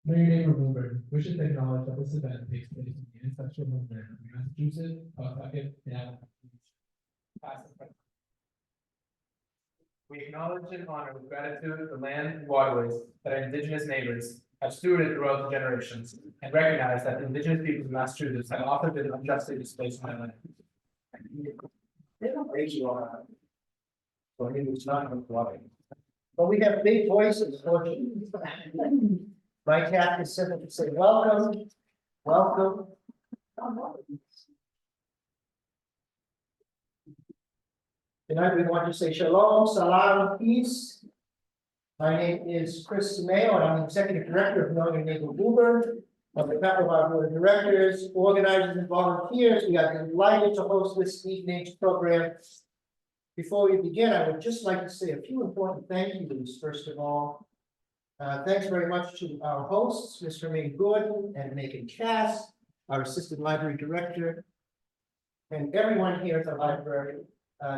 Mayor Neighbor Woburn wishes to acknowledge that this event takes place in the ancestral homeland of Massachusetts, Pawtucket, and past and present. We acknowledge and honor with gratitude the land and waterways that our indigenous neighbors have stewarded throughout the generations, and recognize that the indigenous peoples of Massachusetts have often been unjustly displaced from their land. They don't raise you on. So he was not complying. But we have big voices, fortunately. My task is simply to say, welcome, welcome. Tonight we want to say shalom, salam, peace. My name is Chris Mayo, and I'm the Executive Director of EnjoinGood Woburn. On behalf of our board of directors, organizers, and volunteers, we are delighted to host this evening's program. Before we begin, I would just like to say a few important thank yous. First of all, thanks very much to our hosts, Mr. EnjoinGood and Megan Cass, our Assistant Library Director, and everyone here at the library.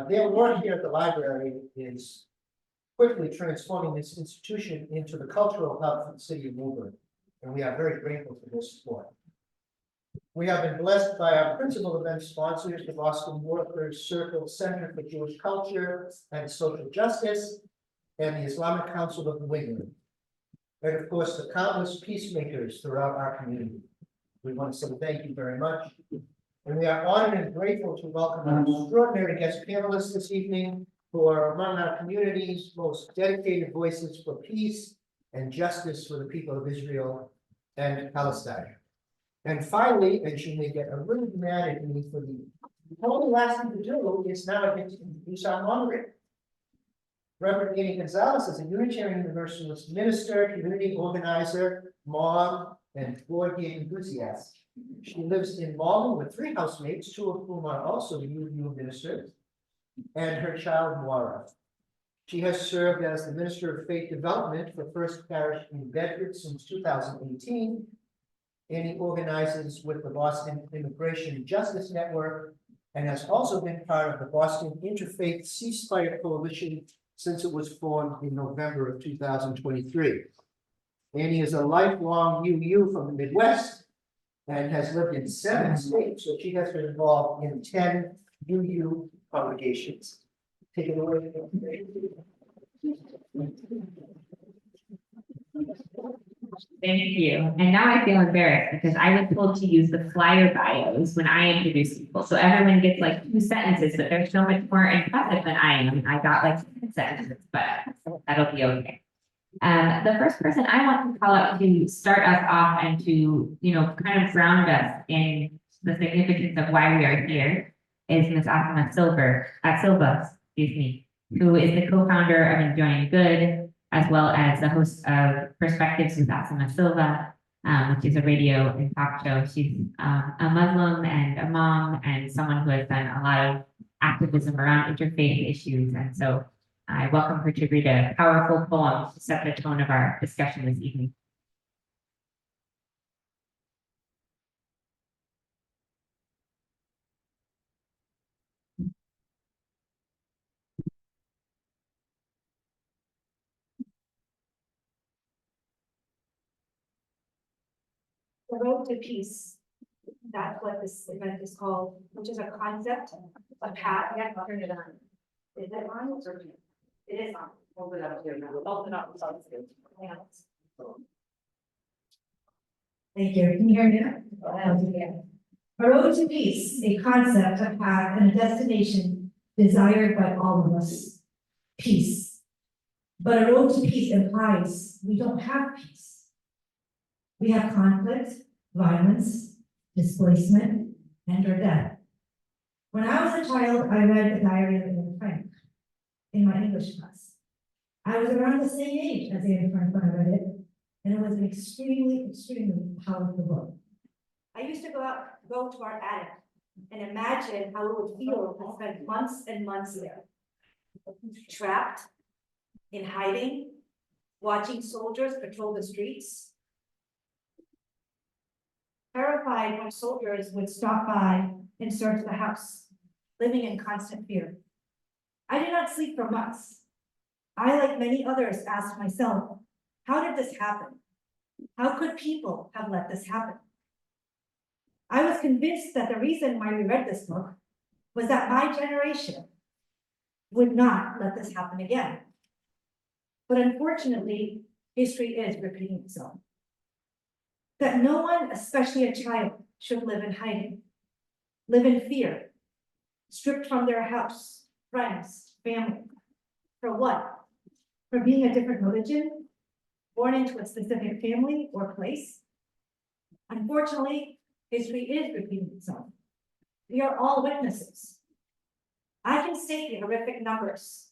Their work here at the library is quickly transforming this institution into the cultural hub for the city of Woburn, and we are very grateful for this support. We have been blessed by our principal event sponsors, the Boston Workers Circle Center for Jewish Culture and Social Justice, and the Islamic Council of New England, and of course, the countless peacemakers throughout our community. We want to say thank you very much. And we are honored and grateful to welcome our extraordinary guest panelists this evening, who are among our community's most dedicated voices for peace and justice for the people of Israel and Palestine. And finally, and she may get a little mad at me for the only last thing to do is now I get to introduce our moderator. Reverend Annie Gonzalez is a Unitarian Universalist minister, community organizer, mom, and board game enthusiast. She lives in Malden with 3 housemates, 2 of whom are also UU ministers, and her child, Moira. She has served as the Minister of Faith Development for First Parish in Bedford since 2018. Annie organizes with the Boston Immigration Justice Network and has also been part of the Boston Interfaith Ceasefire Coalition since it was formed in November of 2023. Annie is a lifelong UU from the Midwest and has lived in 7 states, so she has been involved in 10 UU congregations. Take it away. Thank you. And now I feel embarrassed because I was told to use the flyer bios when I introduce people. So everyone gets like 2 sentences, but they're so much more impressive than I am. I got like 10 sentences, but that'll be okay. The first person I want to call out to start us off and to, kind of ground us in the significance of why we are here is Ms. Asima Silva, who is the co-founder of EnjoinGood, as well as the host of Perspectives with Asima Silva, which is a radio and talk show. She's a Muslim and a mom and someone who has done a lot of activism around interfaith issues. And so I welcome her to read a powerful poem to set the tone of our discussion this evening. The road to peace. That's what this event is called, which is a concept, a path. Yeah, turn it on. Is it on? It is on. Open it up here now. Open it up. Thank you. Can you hear me now? A road to peace, a concept, a path, and a destination desired by all of us. Peace. But a road to peace implies we don't have peace. We have conflict, violence, displacement, and or death. When I was a child, I read The Diary of Anne Frank in my English class. I was around the same age as Anne Frank when I read it, and it was an extremely, extremely powerful book. I used to go to our attic and imagine how it would feel to spend months and months there, trapped, in hiding, watching soldiers patrol the streets, terrified when soldiers would stop by and search the house, living in constant fear. I did not sleep for months. I, like many others, asked myself, how did this happen? How could people have let this happen? I was convinced that the reason why we read this book was that my generation would not let this happen again. But unfortunately, history is repeating itself. That no one, especially a child, should live in hiding, live in fear, stripped from their house, friends, family. For what? For being a different religion, born into a specific family or place? Unfortunately, history is repeating itself. We are all witnesses. I can state the horrific numbers.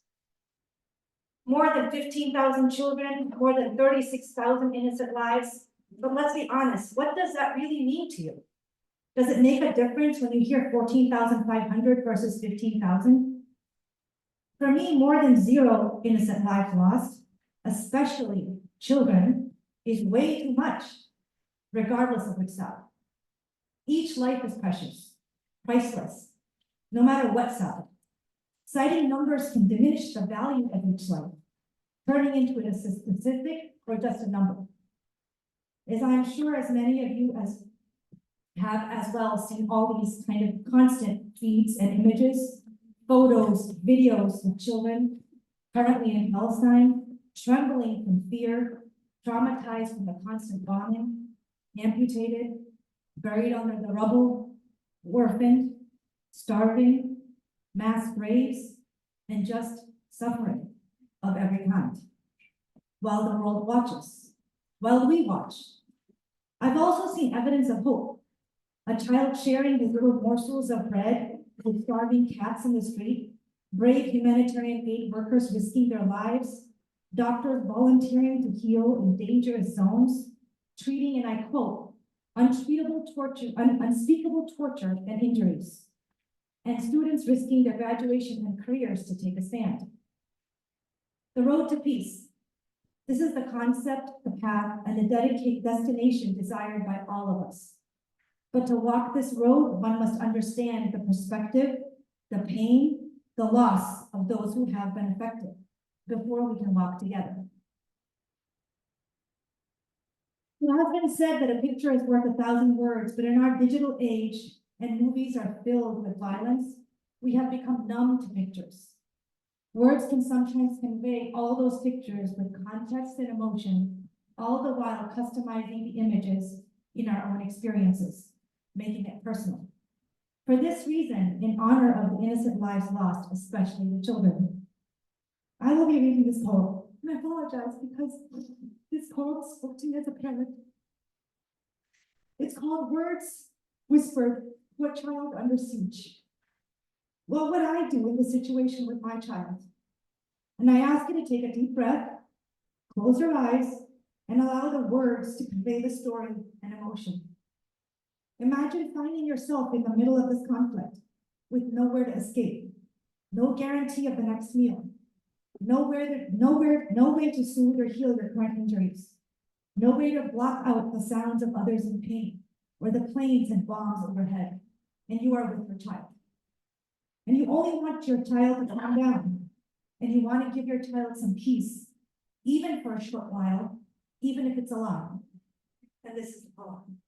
More than 15,000 children, more than 36,000 innocent lives. But let's be honest, what does that really mean to you? Does it make a difference when you hear 14,500 versus 15,000? For me, more than 0 innocent lives lost, especially children, is way too much, regardless of which side. Each life is precious, priceless, no matter what side. Citing numbers can diminish the value of each life, turning into a statistic or just a number. As I'm sure as many of you have as well seen all these kind of constant feeds and images, photos, videos of children currently in Palestine, trembling from fear, traumatized from the constant bombing, amputated, buried under the rubble, orphaned, starving, mass graves, and just suffering of every kind. While the world watches, while we watch. I've also seen evidence of hope. A child sharing his little morsels of bread with starving cats in the street, brave humanitarian aid workers risking their lives, doctors volunteering to heal in dangerous zones, treating, and I quote, unspeakable torture and injuries, and students risking their graduation and careers to take a stand. The road to peace. This is the concept, the path, and the destination desired by all of us. But to walk this road, one must understand the perspective, the pain, the loss of those who have been affected before we can walk together. It has been said that a picture is worth 1,000 words, but in our digital age, and movies are filled with violence, we have become numb to pictures. Words can sometimes convey all those pictures with context and emotion, all the while customizing the images in our own experiences, making it personal. For this reason, in honor of the innocent lives lost, especially the children, I will be reading this poem, and I apologize because this poem spoke to me as a parent. It's called Words Whispered to a Child Under Siege. What would I do in this situation with my child? And I ask you to take a deep breath, close your eyes, and allow the words to convey the story and emotion. Imagine finding yourself in the middle of this conflict with nowhere to escape, no guarantee of the next meal, no way to soothe or heal your current injuries, no way to block out the sounds of others in pain or the planes and bombs overhead, and you are with your child. And you only want your child to calm down, and you want to give your child some peace, even for a short while, even if it's a lie. And this is the poem.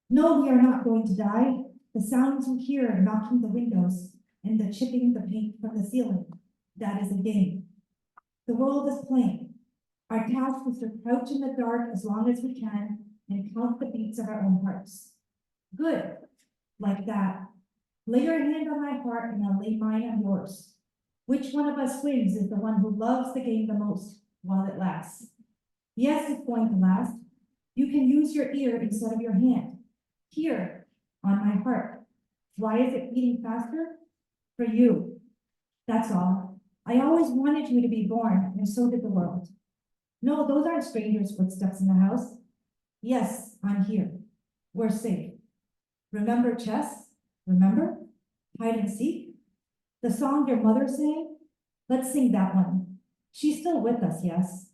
No, we are not going to die. The sounds you hear are knocking the windows and the chipping the paint from the ceiling. That is a game. The world is playing. Our task is to crouch in the dark as long as we can and count the beats of our own hearts. Good. Like that. Lay your hand on my heart and I'll lay mine on yours. Which one of us wins is the one who loves the game the most while it lasts. Yes, it's going to last. You can use your ear instead of your hand. Here, on my heart. Why is it beating faster? For you. That's all. I always wanted you to be born, and so did the world. No, those aren't strangers' footsteps in the house. Yes, I'm here. We're safe. Remember chess? Remember? Hide and seek? The song your mother sang? Let's sing that one. She's still with us, yes.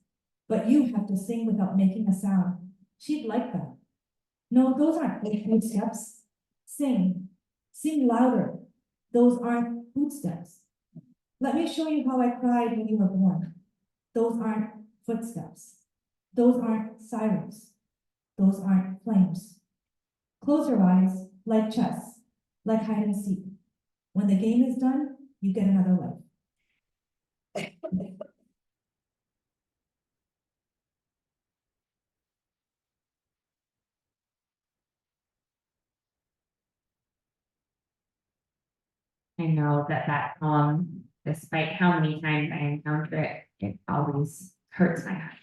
But you have to sing without making a sound. She'd like that. No, those aren't footsteps. Sing. Sing louder. Those aren't footsteps. Let me show you how I cried when you were born. Those aren't footsteps. Those aren't sirens. Those aren't flames. Close your eyes, like chess, like hide and seek. When the game is done, you get another life. I know that poem, despite how many times I encounter it, it always hurts my heart.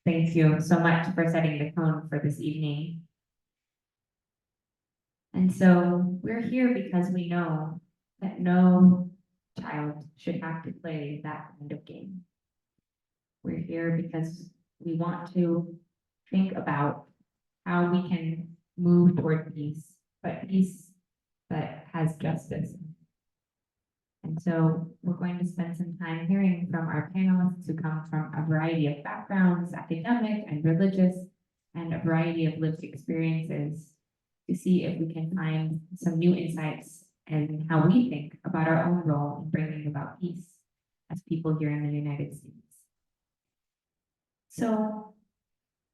Thank you so much for setting the tone for this evening. And so we're here because we know that no child should have to play that kind of game. We're here because we want to think about how we can move toward peace, but peace that has justice. And so we're going to spend some time hearing from our panelists who come from a variety of backgrounds, academic and religious, and a variety of lived experiences to see if we can find some new insights and how we think about our own role in bringing about peace as people here in the United States. So,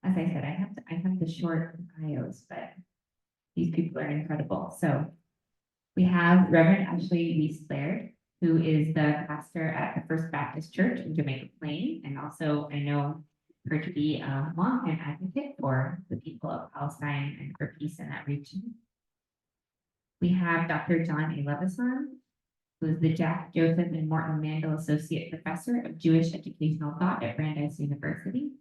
as I said, I have the short bios, but these people are incredible. So we have Reverend Ashlee Weist-Laird, who is the pastor at the First Baptist Church in Jamaica Plain, and also I know her to be a long-time advocate for the people of Palestine and for peace in that region. We have Dr. John A. Levisohn, who is the Jack, Joseph, and Morton Mandel Associate Professor of Jewish Educational Thought at Brandeis University.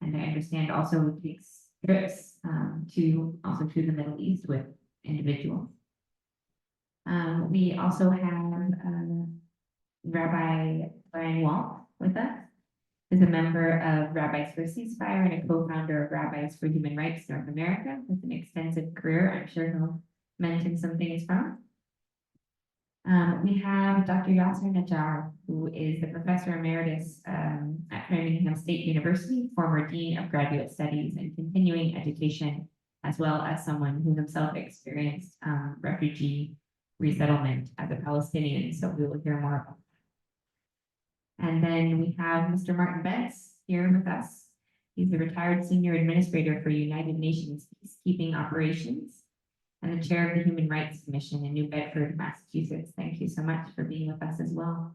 And I understand also takes trips to the Middle East with individuals. We also have Rabbi Brian Walt with us, is a member of Rabbis for Ceasefire and a co-founder of Rabbis for Human Rights North America with an extensive career. I'm sure he'll mention some things from. We have Dr. Yaser Najjar, who is the Professor Emeritus at Framingham State University, former Dean of Graduate Studies and Continuing Education, as well as someone who himself experienced refugee resettlement as a Palestinian, so we will hear more about that. And then we have Mr. Martin Bentz here with us. He's the retired Senior Administrator for United Nations Peacekeeping Operations and the Chair of the Human Rights Commission in New Bedford, Massachusetts. Thank you so much for being with us as well.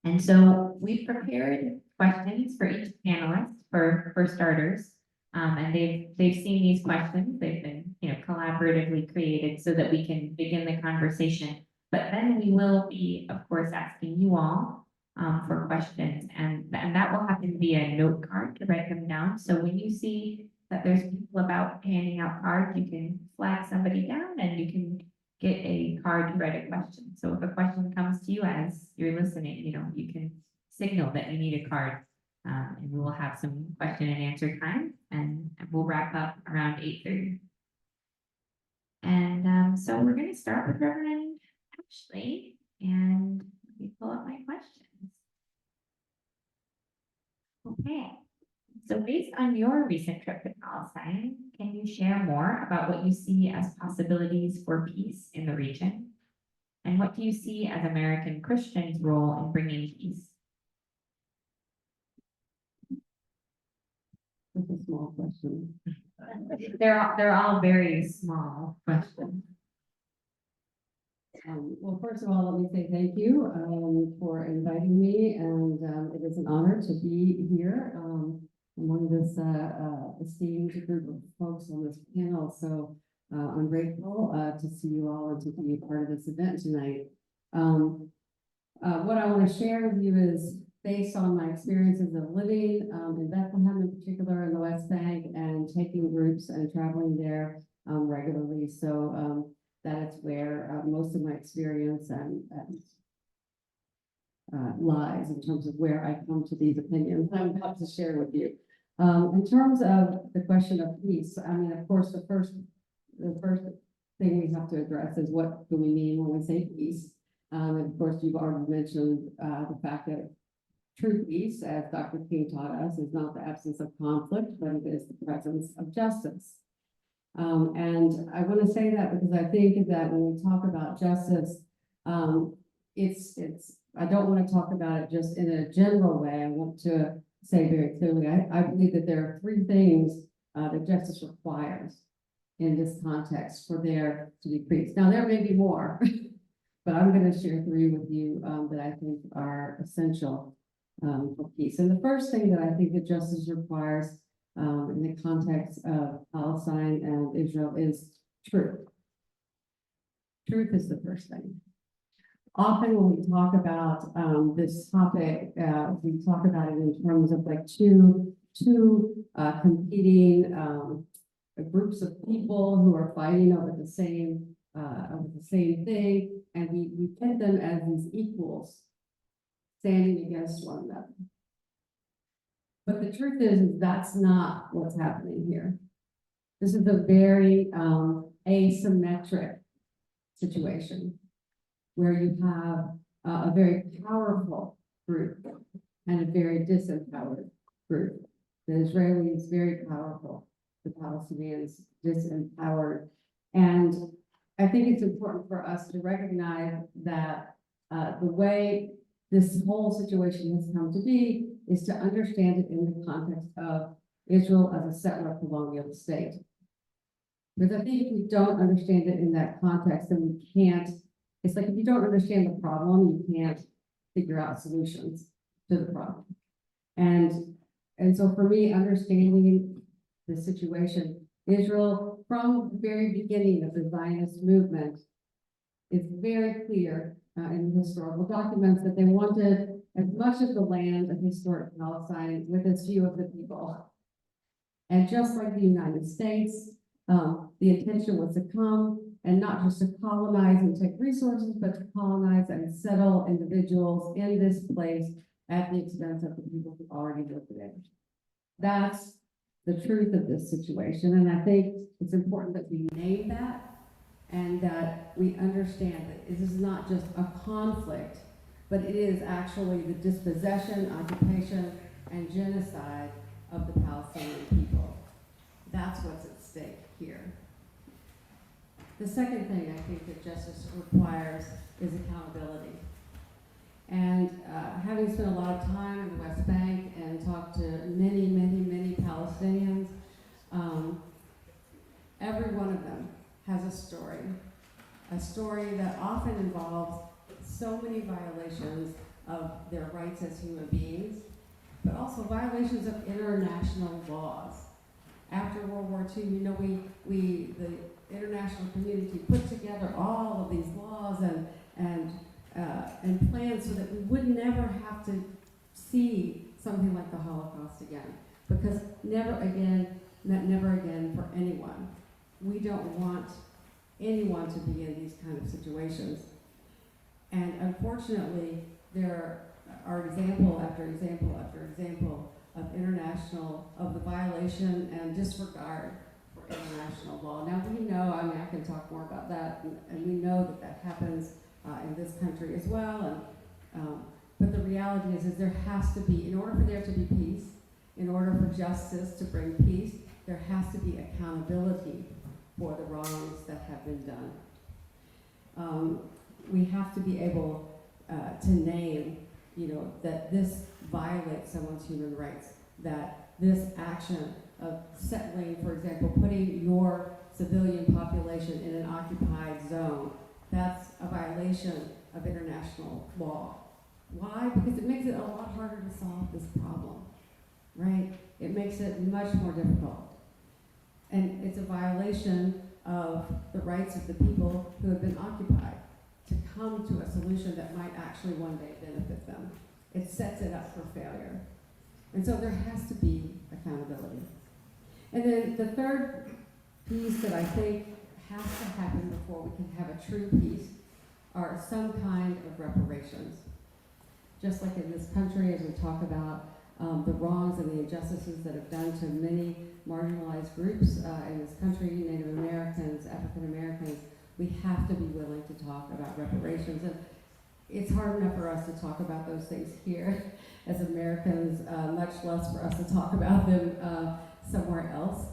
And so we've prepared questions for each panelist for starters. And they've seen these questions. They've been collaboratively created so that we can begin the conversation. But then we will be, of course, asking you all for questions, and that will happen to be a note card to write them down. So when you see that there's people about handing out cards, you can flag somebody down and you can get a card to write a question. So if a question comes to you as you're listening, you can signal that you need a card. And we will have some question and answer time, and we'll wrap up around 8:30. And so we're going to start with Reverend Ashlee, and let me pull up my questions. Okay, so based on your recent trip to Palestine, can you share more about what you see as possibilities for peace in the region? And what do you see as American Christians' role in bringing peace? That's a small question. They're all very small questions. Well, first of all, let me say thank you for inviting me, and it is an honor to be here among this esteemed group of folks on this panel. So I'm grateful to see you all and to be a part of this event tonight. What I want to share with you is based on my experiences of living in Bethlehem in particular in the West Bank and taking groups and traveling there regularly. So that is where most of my experience and lies in terms of where I come to these opinions I'm about to share with you. In terms of the question of peace, I mean, of course, the first thing we have to address is what do we mean when we say peace? And of course, you've already mentioned the fact that true peace, as Dr. King taught us, is not the absence of conflict, but it is the presence of justice. And I want to say that because I think that when we talk about justice, it's I don't want to talk about it just in a general way. I want to say very clearly, I believe that there are three things that justice requires in this context for there to be peace. Now, there may be more, but I'm going to share three with you that I think are essential for peace. And the first thing that I think that justice requires in the context of Palestine and Israel is truth. Truth is the first thing. Often when we talk about this topic, we talk about it in terms of like two competing groups of people who are fighting over the same thing, and we pit them as these equals standing against one another. But the truth is that's not what's happening here. This is a very asymmetric situation where you have a very powerful group and a very disempowered group. The Israelis very powerful, the Palestinians disempowered. And I think it's important for us to recognize that the way this whole situation has come to be is to understand it in the context of Israel as a settler colonial state. Because I think if we don't understand it in that context, then we can't, it's like if you don't understand the problem, you can't figure out solutions to the problem. And so for me, understanding the situation, Israel, from the very beginning of the Zionist movement, is very clear in the historical documents that they wanted as much of the land of historic Palestine with as few of the people. And just like the United States, the intention was to come and not just to colonize and take resources, but to colonize and settle individuals in this place at the expense of the people who already lived there. That's the truth of this situation. And I think it's important that we name that and that we understand that this is not just a conflict, but it is actually the dispossession, occupation, and genocide of the Palestinian people. That's what's at stake here. The second thing I think that justice requires is accountability. And having spent a lot of time in the West Bank and talked to many Palestinians, every one of them has a story that often involves so many violations of their rights as human beings, but also violations of international laws. After World War II, you know, the international community put together all of these laws and plans so that we would never have to see something like the Holocaust again, because never again meant never again for anyone. We don't want anyone to be in these kind of situations. And unfortunately, there are example after example after example of the violation and disregard for international law. Now we know, I mean, I can talk more about that, and we know that that happens in this country as well. And but the reality is there has to be, in order for there to be peace, in order for justice to bring peace, there has to be accountability for the wrongs that have been done. We have to be able to name, you know, that this violates someone's human rights, that this action of settling, for example, putting your civilian population in an occupied zone, that's a violation of international law. Why? Because it makes it a lot harder to solve this problem, right? It makes it much more difficult. And it's a violation of the rights of the people who have been occupied to come to a solution that might actually one day benefit them. It sets it up for failure. And so there has to be accountability. And then the third piece that I think has to happen before we can have a true peace are some kind of reparations. Just like in this country, as we talk about the wrongs and the injustices that have done to many marginalized groups in this country, Native Americans, African Americans, we have to be willing to talk about reparations. And it's hard enough for us to talk about those things here as Americans, much less for us to talk about them somewhere else.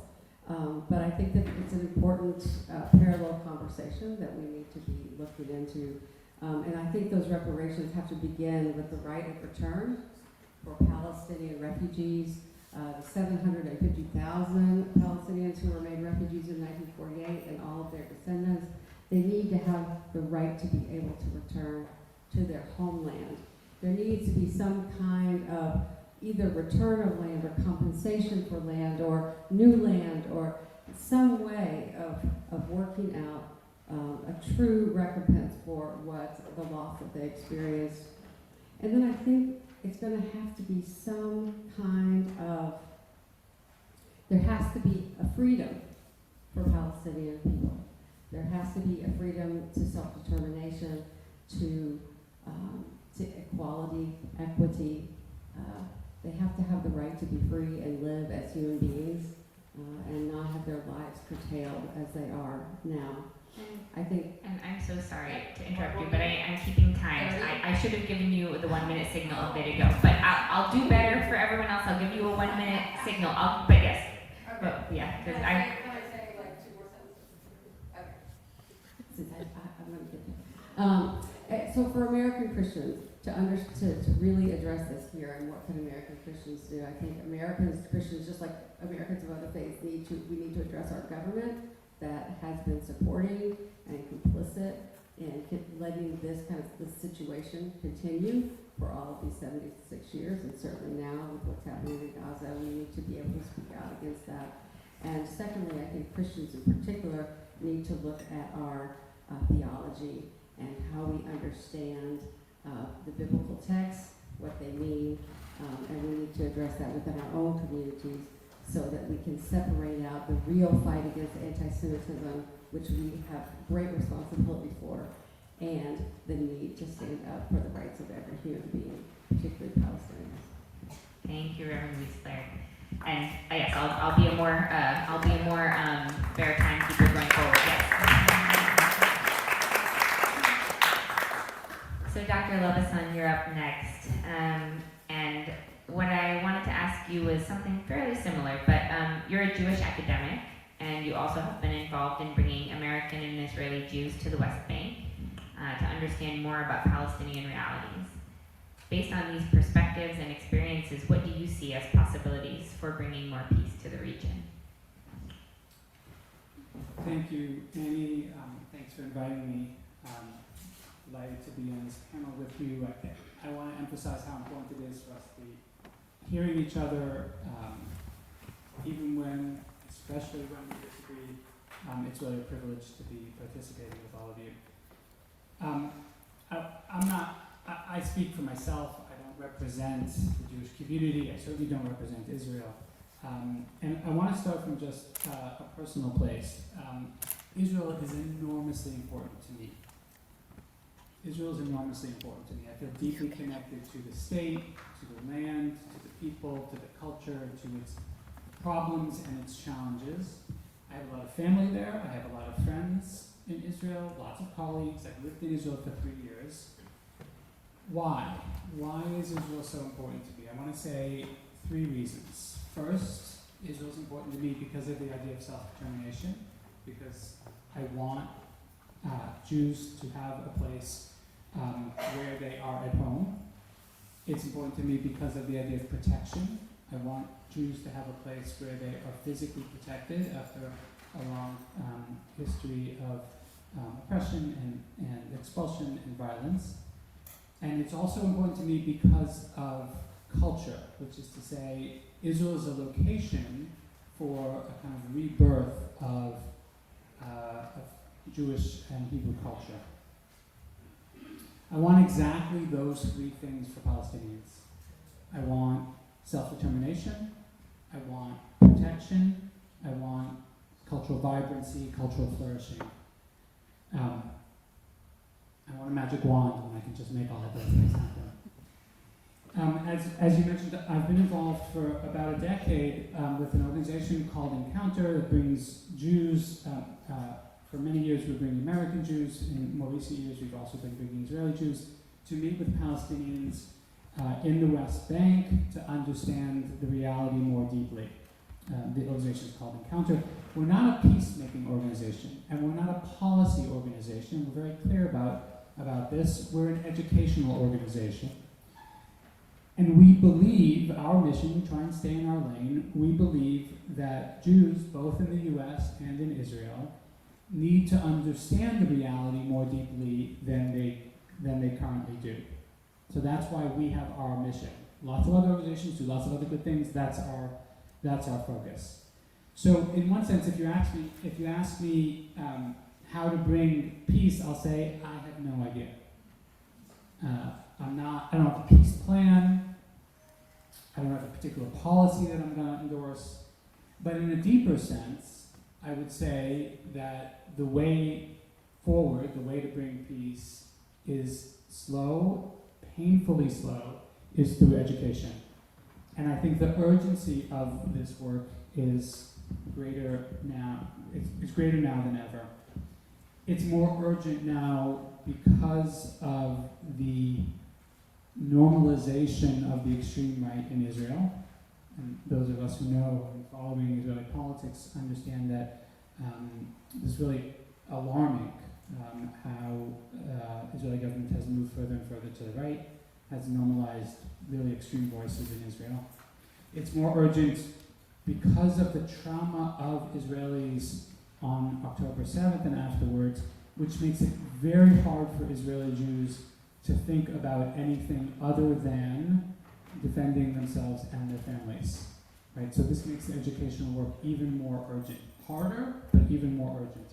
But I think that it's an important parallel conversation that we need to be looking into And I think those reparations have to begin with the right of return for Palestinian refugees. The 750,000 Palestinians who were made refugees in 1948 and all of their descendants, they need to have the right to be able to return to their homeland. There needs to be some kind of either return of land or compensation for land or new land or some way of working out a true recompense for what the loss that they experienced. And then I think it's going to have to be some kind of, there has to be a freedom for Palestinian people. There has to be a freedom to self-determination, to equality, equity. They have to have the right to be free and live as human beings and not have their lives curtailed as they are now. I think. And I'm so sorry to interrupt you, but I'm keeping time. I should have given you the 1 minute signal a bit ago, but I'll do better for everyone else. I'll give you a 1 minute signal. But yes, but yeah, because Can I say like 2 more sentences? Okay. Since I'm going to get there. So for American Christians, to really address this here and what can American Christians do, I think American Christians, just like Americans of other faiths, we need to address our government that has been supporting and complicit in letting this situation continue for all of these 76 years, and certainly now with what's happening in Gaza, we need to be able to speak out against that. And secondly, I think Christians in particular need to look at our theology and how we understand the biblical texts, what they mean, and we need to address that within our own communities so that we can separate out the real fight against anti-Semitism, which we have great responsibility for, and the need to stand up for the rights of every human being, particularly Palestinians. Thank you, Reverend Weist-Laird. And yes, I'll be a more fair timekeeper going forward. Yes. So Dr. Levisohn, you're up next. And what I wanted to ask you was something fairly similar, but you're a Jewish academic, and you also have been involved in bringing American and Israeli Jews to the West Bank to understand more about Palestinian realities. Based on these perspectives and experiences, what do you see as possibilities for bringing more peace to the region? Thank you, Annie. Thanks for inviting me. Delighted to be on this panel with you. I want to emphasize how important it is for us to be hearing each other, even when, especially when we disagree. It's really a privilege to be participating with all of you. I speak for myself. I don't represent the Jewish community. I certainly don't represent Israel. And I want to start from just a personal place. Israel is enormously important to me. Israel is enormously important to me. I feel deeply connected to the state, to the land, to the people, to the culture, to its problems and its challenges. I have a lot of family there. I have a lot of friends in Israel, lots of colleagues. I've lived in Israel for 3 years. Why? Why is Israel so important to me? I want to say 3 reasons. First, Israel is important to me because of the idea of self-determination, because I want Jews to have a place where they are at home. It's important to me because of the idea of protection. I want Jews to have a place where they are physically protected after a long history of oppression and expulsion and violence. And it's also important to me because of culture, which is to say, Israel is a location for a kind of rebirth of Jewish and Hebrew culture. I want exactly those 3 things for Palestinians. I want self-determination, I want protection, I want cultural vibrancy, cultural flourishing. I want a magic wand when I can just make all of those things happen. As you mentioned, I've been involved for about a decade with an organization called Encounter that brings Jews. For many years we're bringing American Jews. In more recent years we've also been bringing Israeli Jews to meet with Palestinians in the West Bank to understand the reality more deeply. The organization is called Encounter. We're not a peacemaking organization, and we're not a policy organization. We're very clear about about this. We're an educational organization. And we believe, our mission, we try and stay in our lane, we believe that Jews, both in the US and in Israel, need to understand the reality more deeply than they currently do. So that's why we have our mission. Lots of other organizations do lots of other good things, that's our focus. So in one sense, if you ask me how to bring peace, I'll say I have no idea. I don't have a peace plan. I don't have a particular policy that I'm going to endorse. But in a deeper sense, I would say that the way forward, the way to bring peace is slow, painfully slow, is through education. And I think the urgency of this work is greater now. It's greater now than ever. It's more urgent now because of the normalization of the extreme right in Israel. And those of us who know and following Israeli politics understand that it's really alarming how Israeli government has moved further and further to the right, has normalized really extreme voices in Israel. It's more urgent because of the trauma of Israelis on October 7th and afterwards, which makes it very hard for Israeli Jews to think about anything other than defending themselves and their families. Right? So this makes the educational work even more urgent. Harder, but even more urgent.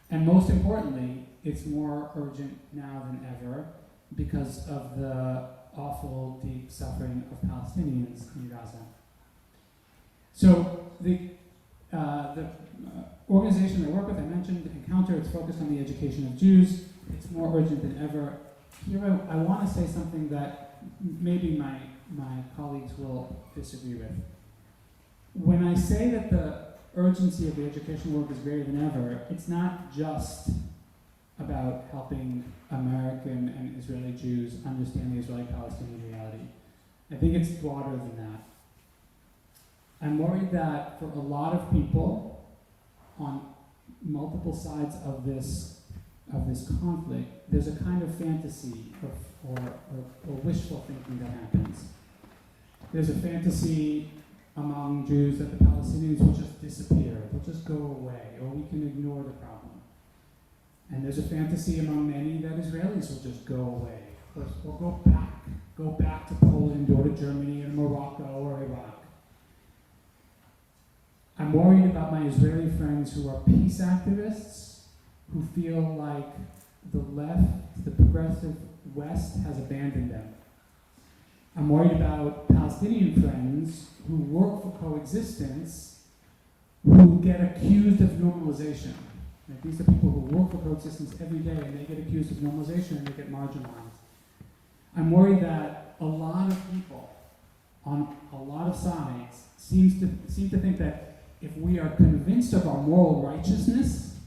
And most importantly, it's more urgent now than ever because of the awful, deep suffering of Palestinians in Gaza. So the organization I work with, I mentioned Encounter, it's focused on the education of Jews. It's more urgent than ever. Here I want to say something that maybe my colleagues will disagree with. When I say that the urgency of the educational work is greater than ever, it's not just about helping American and Israeli Jews understand the Israeli-Palestinian reality. I think it's broader than that. I'm worried that for a lot of people on multiple sides of this conflict, there's a kind of fantasy or wishful thinking that happens. There's a fantasy among Jews that the Palestinians will just disappear, they'll just go away, or we can ignore the problem. And there's a fantasy among many that Israelis will just go away, or go back to Poland or to Germany or Morocco or Iraq. I'm worried about my Israeli friends who are peace activists, who feel like the left, the progressive West has abandoned them. I'm worried about Palestinian friends who work for coexistence, who get accused of normalization. Like, these are people who work for coexistence every day and they get accused of normalization and they get marginalized. I'm worried that a lot of people on a lot of sides seem to think that if we are convinced of our moral righteousness,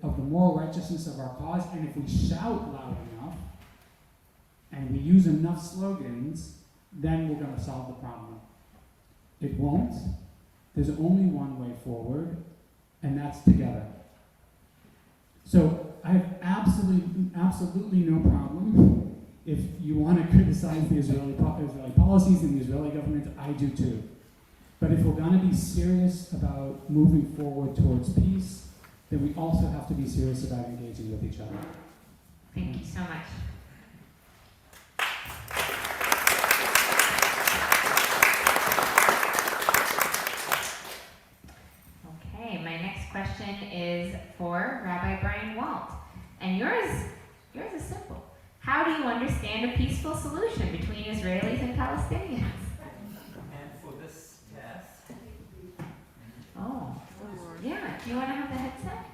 of the moral righteousness of our cause, and if we shout loud enough, and we use enough slogans, then we're going to solve the problem. It won't. There's only one way forward, and that's together. So I have absolutely no problem if you want to criticize the Israeli policies and the Israeli government. I do too. But if we're going to be serious about moving forward towards peace, then we also have to be serious about engaging with each other. Thank you so much. Okay, my next question is for Rabbi Brian Walt. And yours is simple. How do you understand a peaceful solution between Israelis and Palestinians? And for this test, Oh, yeah. Do you want to have the headset?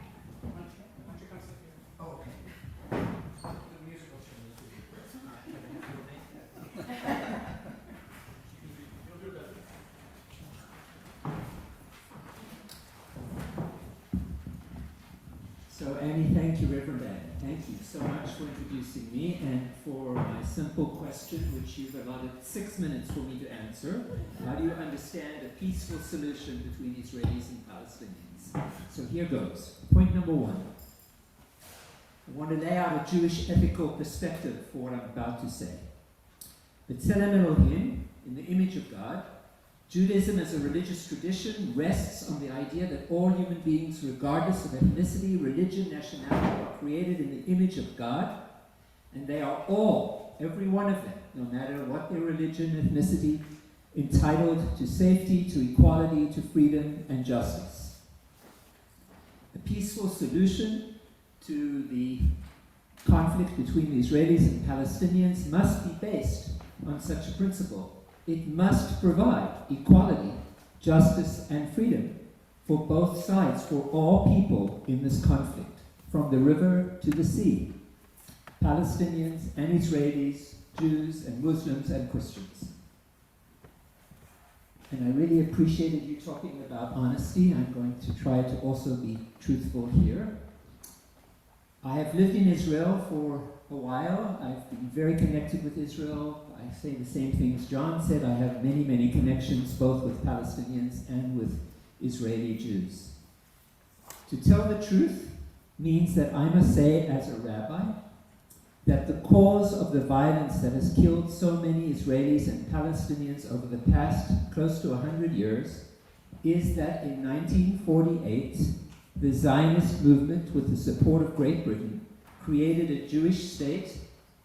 So Annie, thank you, Reverend Annie. Thank you so much for introducing me and for my simple question, which you've allotted 6 minutes for me to answer. How do you understand a peaceful solution between Israelis and Palestinians? So here goes. Point number one. I want to lay out a Jewish ethical perspective for what I'm about to say. B'Tselem Elohim, in the image of God, Judaism as a religious tradition rests on the idea that all human beings, regardless of ethnicity, religion, nationality, are created in the image of God, and they are all, every one of them, no matter what their religion, ethnicity, entitled to safety, to equality, to freedom and justice. A peaceful solution to the conflict between the Israelis and Palestinians must be based on such a principle. It must provide equality, justice, and freedom for both sides, for all people in this conflict, from the river to the sea, Palestinians and Israelis, Jews and Muslims and Christians. And I really appreciated you talking about honesty. I'm going to try to also be truthful here. I have lived in Israel for a while. I've been very connected with Israel. I say the same things John said. I have many, many connections both with Palestinians and with Israeli Jews. To tell the truth means that I must say as a rabbi that the cause of the violence that has killed so many Israelis and Palestinians over the past close to 100 years is that in 1948, the Zionist movement, with the support of Great Britain, created a Jewish state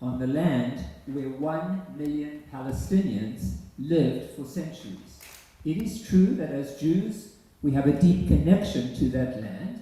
on the land where 1 million Palestinians lived for centuries. It is true that as Jews, we have a deep connection to that land,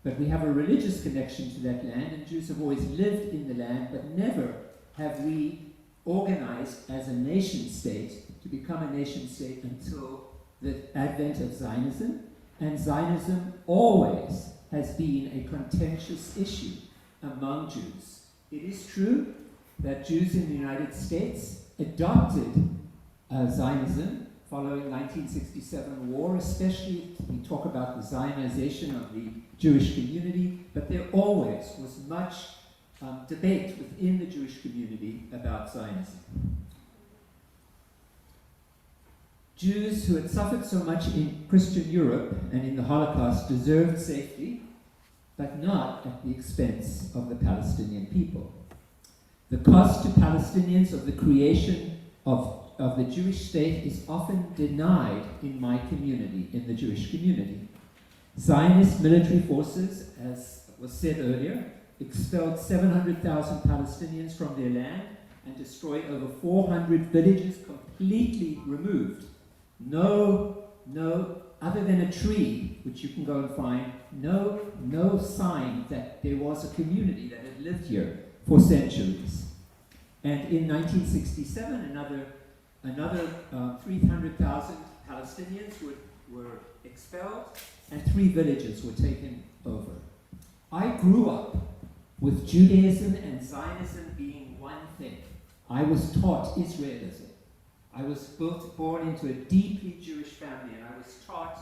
but we have a religious connection to that land, and Jews have always lived in the land, but never have we organized as a nation state to become a nation state until the advent of Zionism, and Zionism always has been a contentious issue among Jews. It is true that Jews in the United States adopted Zionism following 1967 war, especially we talk about the Zionization of the Jewish community, but there always was much debate within the Jewish community about Zionism. Jews who had suffered so much in Christian Europe and in the Holocaust deserved safety, but not at the expense of the Palestinian people. The cost to Palestinians of the creation of the Jewish state is often denied in my community, in the Jewish community. Zionist military forces, as was said earlier, expelled 700,000 Palestinians from their land and destroyed over 400 villages, completely removed. No, other than a tree, which you can go and find, no sign that there was a community that had lived here for centuries. And in 1967, another 300,000 Palestinians were expelled, and 3 villages were taken over. I grew up with Judaism and Zionism being one thing. I was taught Israelism. I was born into a deeply Jewish family, and I was taught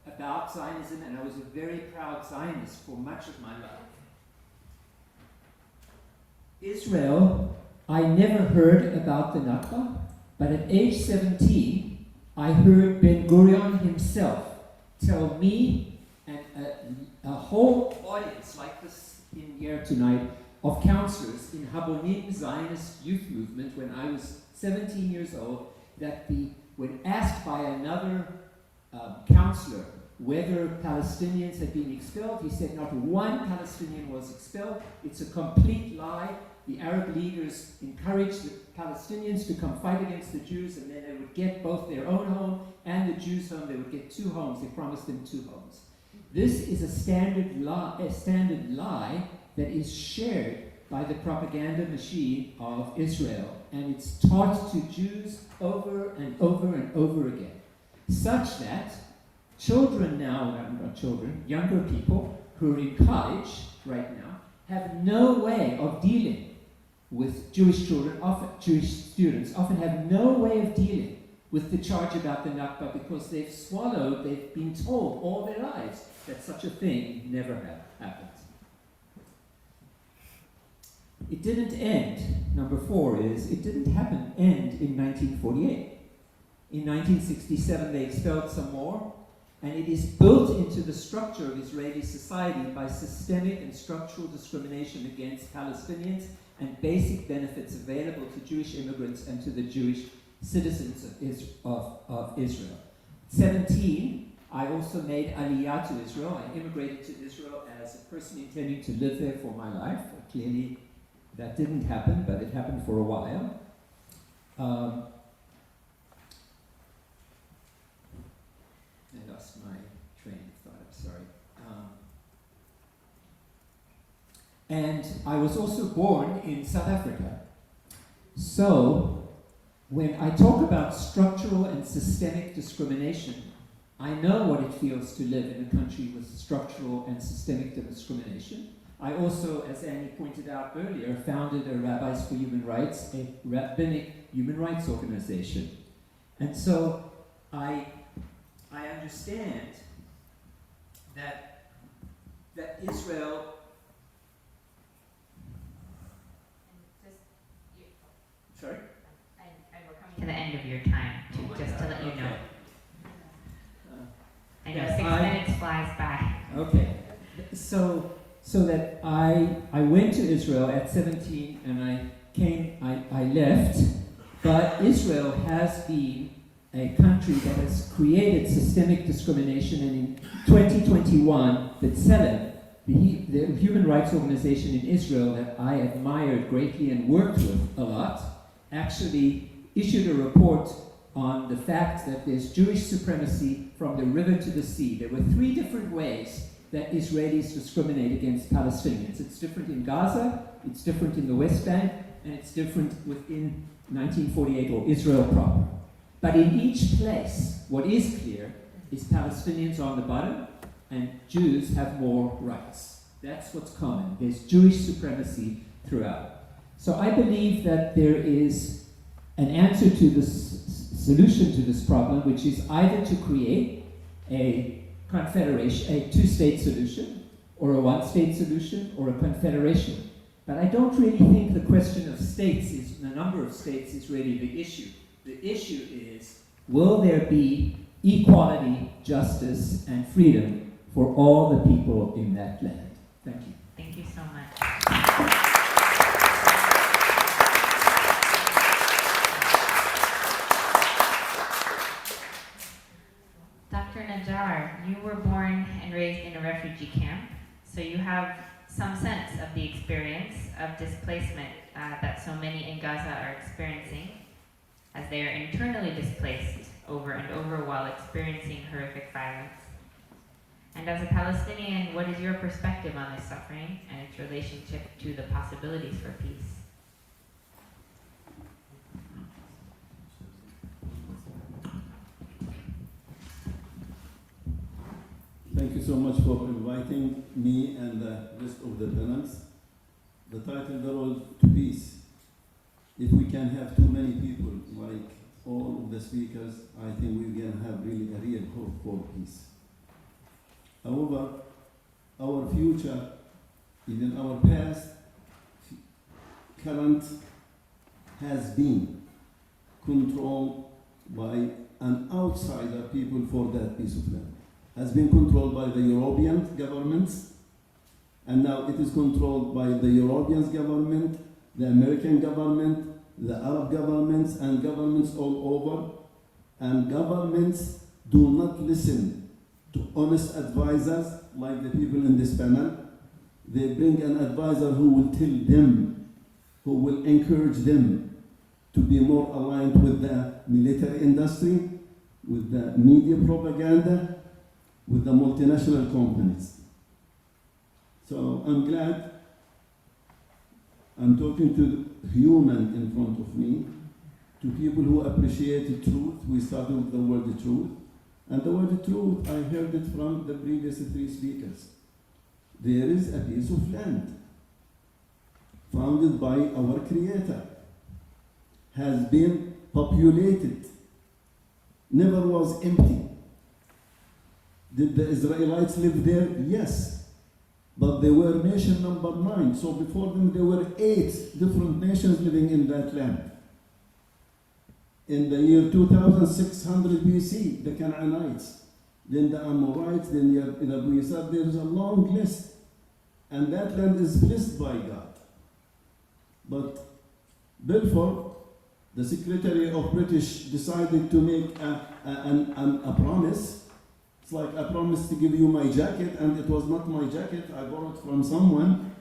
about Zionism, and I was a very proud Zionist for much of my life. Israel, I never heard about the Nakba, but at age 17, I heard Ben Gurion himself tell me and a whole audience like this in here tonight of counselors in Habonim Zionist youth movement when I was 17 years old, that when asked by another counselor whether Palestinians had been expelled, he said not one Palestinian was expelled. It's a complete lie. The Arab leaders encouraged the Palestinians to come fight against the Jews, and then they would get both their own home and the Jews' home. They would get 2 homes. They promised them 2 homes. This is a standard lie that is shared by the propaganda machine of Israel, and it's taught to Jews over and over and over again, such that children now, not children, younger people who are in college right now, have no way of dealing with Jewish children, Jewish students often have no way of dealing with the charge about the Nakba because they've been told all their lives that such a thing never happened. It didn't end, number 4 is, it didn't end in 1948. In 1967 they expelled some more, and it is built into the structure of Israeli society by systemic and structural discrimination against Palestinians and basic benefits available to Jewish immigrants and to the Jewish citizens of Israel. 17, I also made aliyah to Israel. I immigrated to Israel as a person intending to live there for my life. Clearly, that didn't happen, but it happened for a while. I lost my train of thought, I'm sorry. And I was also born in South Africa. So, when I talk about structural and systemic discrimination, I know what it feels to live in a country with structural and systemic discrimination. I also, as Annie pointed out earlier, founded a Rabbis for Human Rights, a rabbinic human rights organization. And so I understand that Israel. Sorry? And we're coming to the end of your time, just to let you know. I know Yes, 6 minutes flies by. Okay, so that I went to Israel at 17 and I left, but Israel has been a country that has created systemic discrimination, and in 2021, Bentz, the human rights organization in Israel that I admired greatly and worked with a lot, actually issued a report on the fact that there's Jewish supremacy from the river to the sea. There were 3 different ways that Israelis discriminate against Palestinians. It's different in Gaza, it's different in the West Bank, and it's different within 1948 or Israel proper. But in each place, what is clear is Palestinians are on the bottom and Jews have more rights. That's what's common. There's Jewish supremacy throughout. So I believe that there is an answer to this solution to this problem, which is either to create a confederation, a 2-state solution, or a 1-state solution, or a confederation. But I don't really think the question of states is, the number of states is really the issue. The issue is, will there be equality, justice, and freedom for all the people in that land? Thank you. Thank you so much. Dr. Najjar, you were born and raised in a refugee camp, so you have some sense of the experience of displacement that so many in Gaza are experiencing, as they are internally displaced over and over while experiencing horrific violence. And as a Palestinian, what is your perspective on this suffering and its relationship to the possibilities for peace? Thank you so much for inviting me and the rest of the panelists. The title, The Road to Peace. If we can have too many people like all of the speakers, I think we can have really a real hope for peace. However, our future, even our past, current, has been controlled by an outsider people for that piece of land. Has been controlled by the European governments, and now it is controlled by the European government, the American government, the Arab governments, and governments all over. And governments do not listen to honest advisors like the people in this panel. They bring an advisor who will tell them, who will encourage them to be more aligned with the military industry, with the media propaganda, with the multinational companies. So I'm glad I'm talking to human in front of me, to people who appreciate the truth. We started with the word truth. And the word truth, I heard it from the previous 3 speakers. There is a piece of land founded by our Creator, has been populated, never was empty. Did the Israelites live there? Yes. But they were nation number 9. So before them there were 8 different nations living in that land. In the year 2600 BC, the Canaanites. then the Amorites, then you have in Abu Yasab. There is a long list. And that land is blessed by God. But Bedford, the Secretary of British, decided to make a promise. It's like, I promised to give you my jacket, and it was not my jacket. I borrowed from someone.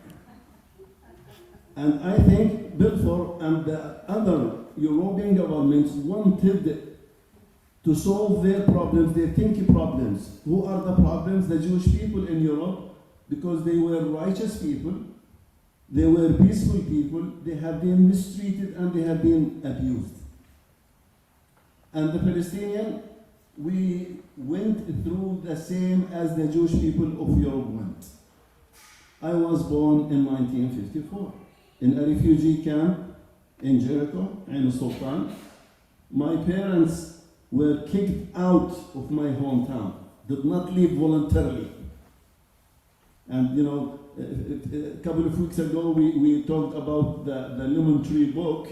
And I think Bedford and the other European governments wanted to solve their problems, their thinking problems. Who are the problems? The Jewish people in Europe, because they were righteous people, they were peaceful people, they have been mistreated and they have been abused. And the Palestinian, we went through the same as the Jewish people of Europe went. I was born in 1954 in a refugee camp in Jericho, in Sultan. My parents were kicked out of my hometown, did not leave voluntarily. And you know, a couple of weeks ago we talked about the Lemon Tree book,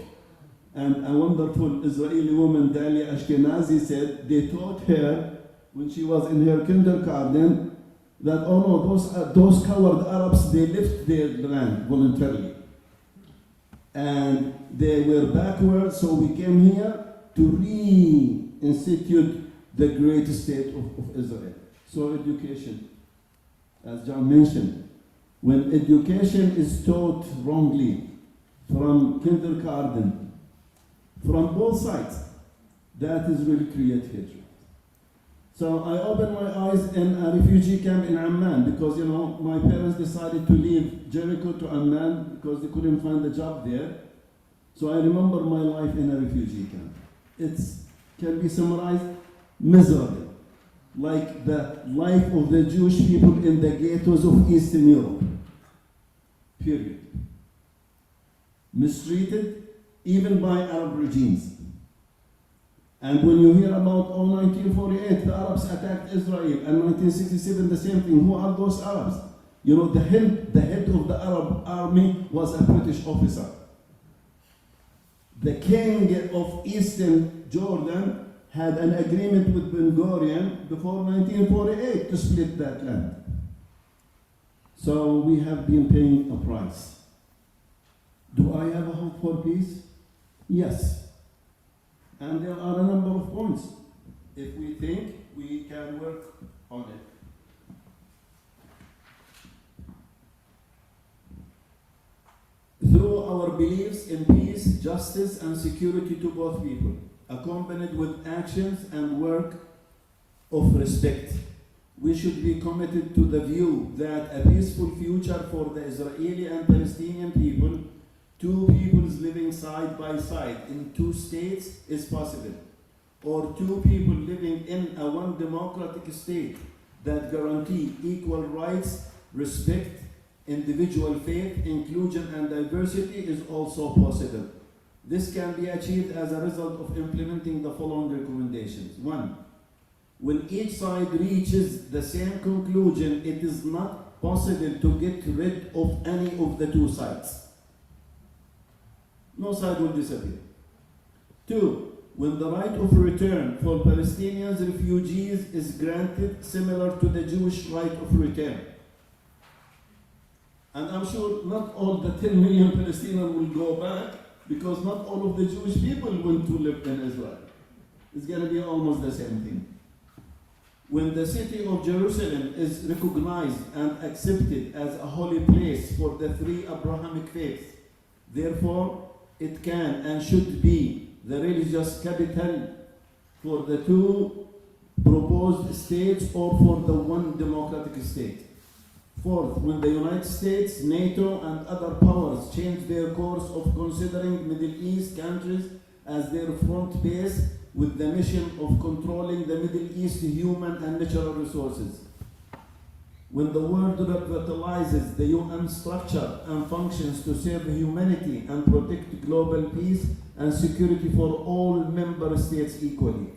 and a wonderful Israeli woman, Dalia Ashkenazi, said they taught her when she was in her kindergarten that, oh no, those coward Arabs, they left their land voluntarily. And they were backward, so we came here to re-institute the great state of Israel. So education, as John mentioned, when education is taught wrongly from kindergarten, from both sides, that is really create hatred. So I opened my eyes in a refugee camp in Amman because, you know, my parents decided to leave Jericho to Amman because they couldn't find a job there. So I remember my life in a refugee camp. It can be summarized miserably, like the life of the Jewish people in the ghettos of Eastern Europe. Period. Mistreated even by Arab regimes. And when you hear about 1948, the Arabs attacked Israel, and 1967 the same thing. Who are those Arabs? You know, the head of the Arab army was a British officer. The king of Eastern Jordan had an agreement with Ben Gurion before 1948 to split that land. So we have been paying a price. Do I have a hope for peace? Yes. And there are a number of points. If we think we can work on it. Through our beliefs in peace, justice, and security to both people, accompanied with actions and work of respect, we should be committed to the view that a peaceful future for the Israeli and Palestinian people, two peoples living side by side in two states, is possible, or two people living in a one democratic state that guarantee equal rights, respect, individual faith, inclusion, and diversity is also possible. This can be achieved as a result of implementing the following recommendations. 1. When each side reaches the same conclusion, it is not possible to get rid of any of the two sides. No side will disappear. 2. When the right of return for Palestinians refugees is granted similar to the Jewish right of return. And I'm sure not all the 10 million Palestinians will go back because not all of the Jewish people want to live in Israel. It's going to be almost the same thing. When the city of Jerusalem is recognized and accepted as a holy place for the three Abrahamic faiths, therefore it can and should be the religious capital for the two proposed states or for the one democratic state. 4th, when the United States, NATO, and other powers change their course of considering Middle East countries as their front base with the mission of controlling the Middle East human and natural resources. When the world revitalizes the UN structure and functions to serve humanity and protect global peace and security for all member states equally.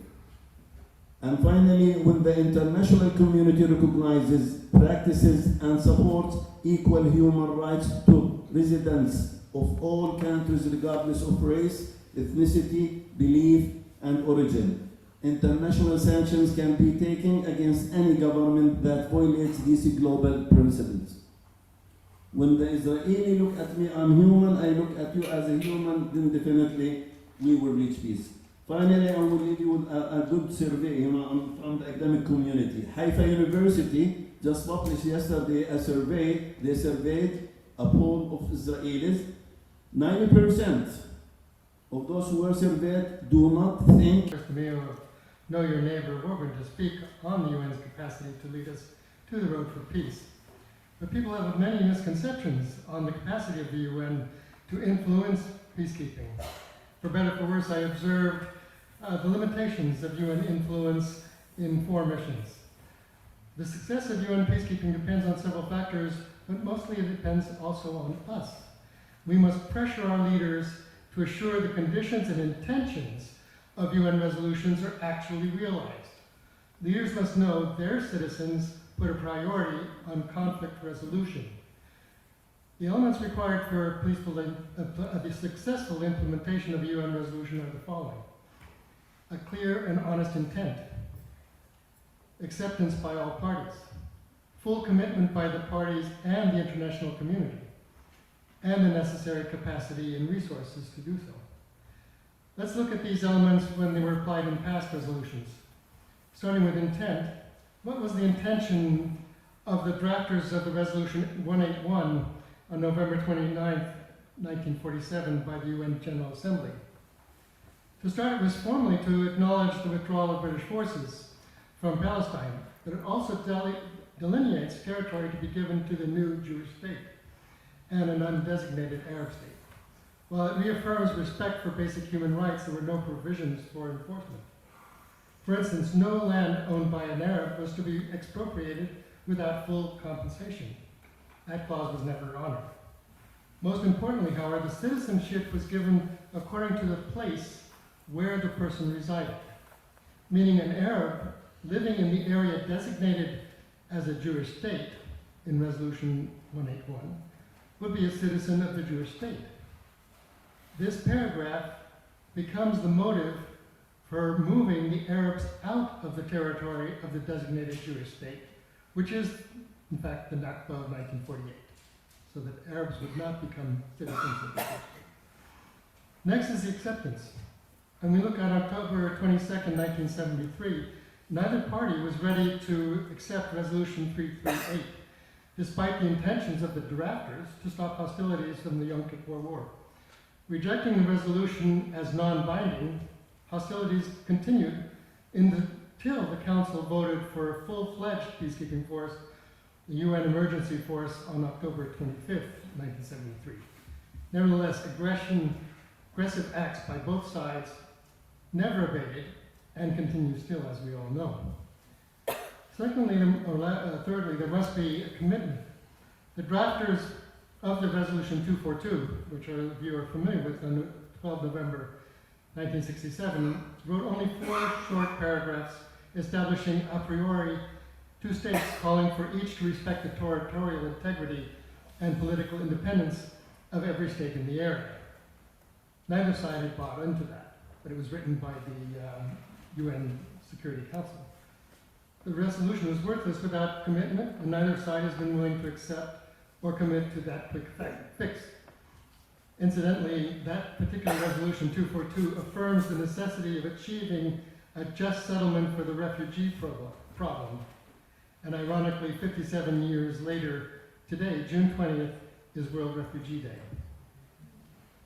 And finally, when the international community recognizes, practices, and supports equal human rights to residents of all countries regardless of race, ethnicity, belief, and origin. international sanctions can be taken against any government that violates these global principles. When the Israeli look at me, I'm human, I look at you as a human, then definitely we will reach peace. Finally, I will leave you with a good survey. I'm from the academic community. Haifa University just published yesterday a survey. They surveyed a poll of Israelis. 90% of those who were surveyed do not think. Mr. Mayor of Know Your Neighbor Woburn to speak on the UN's capacity to lead us to the road for peace. But people have many misconceptions on the capacity of the UN to influence peacekeeping. For better or for worse, I observed the limitations of UN influence in 4 missions. The success of UN peacekeeping depends on several factors, but mostly it depends also on us. We must pressure our leaders to assure the conditions and intentions of UN resolutions are actually realized. Leaders must know their citizens put a priority on conflict resolution. The elements required for the successful implementation of a UN resolution are the following: a clear and honest intent, acceptance by all parties, full commitment by the parties and the international community, and the necessary capacity and resources to do so. Let's look at these elements when they were applied in past resolutions. Starting with intent, what was the intention of the drafters of the resolution 181 on November 29, 1947 by the UN General Assembly? To start, it was formally to acknowledge the withdrawal of British forces from Palestine, but it also delineates territory to be given to the new Jewish state and an undesignated Arab state. While it reaffirms respect for basic human rights, there were no provisions for enforcement. For instance, no land owned by an Arab was to be expropriated without full compensation. That clause was never honored. Most importantly, however, the citizenship was given according to the place where the person resided, meaning an Arab living in the area designated as a Jewish state in Resolution 181 would be a citizen of the Jewish state. This paragraph becomes the motive for moving the Arabs out of the territory of the designated Jewish state, which is, in fact, the Nakba of 1948, so that Arabs would not become citizens of the Jewish state. Next is the acceptance. And we look at October 22nd, 1973, neither party was ready to accept Resolution 338, despite the intentions of the drafters to stop hostilities from the Yom Kippur War. Rejecting the resolution as non-binding, hostilities continued until the Council voted for a full-fledged peacekeeping force, the UN Emergency Force, on October 25th, 1973. Nevertheless, aggressive acts by both sides never abated and continue still, as we all know. Secondly, thirdly, there must be a commitment. The drafters of the Resolution 242, which you are familiar with, on 12 November 1967, wrote only 4 short paragraphs establishing a priori 2 states, calling for each to respect the territorial integrity and political independence of every state in the area. Neither side had bought into that, but it was written by the UN Security Council. The resolution was worthless without commitment, and neither side has been willing to accept or commit to that quick fix. Incidentally, that particular Resolution 242 affirms the necessity of achieving a just settlement for the refugee problem. And ironically, 57 years later, today, June 20th, is World Refugee Day.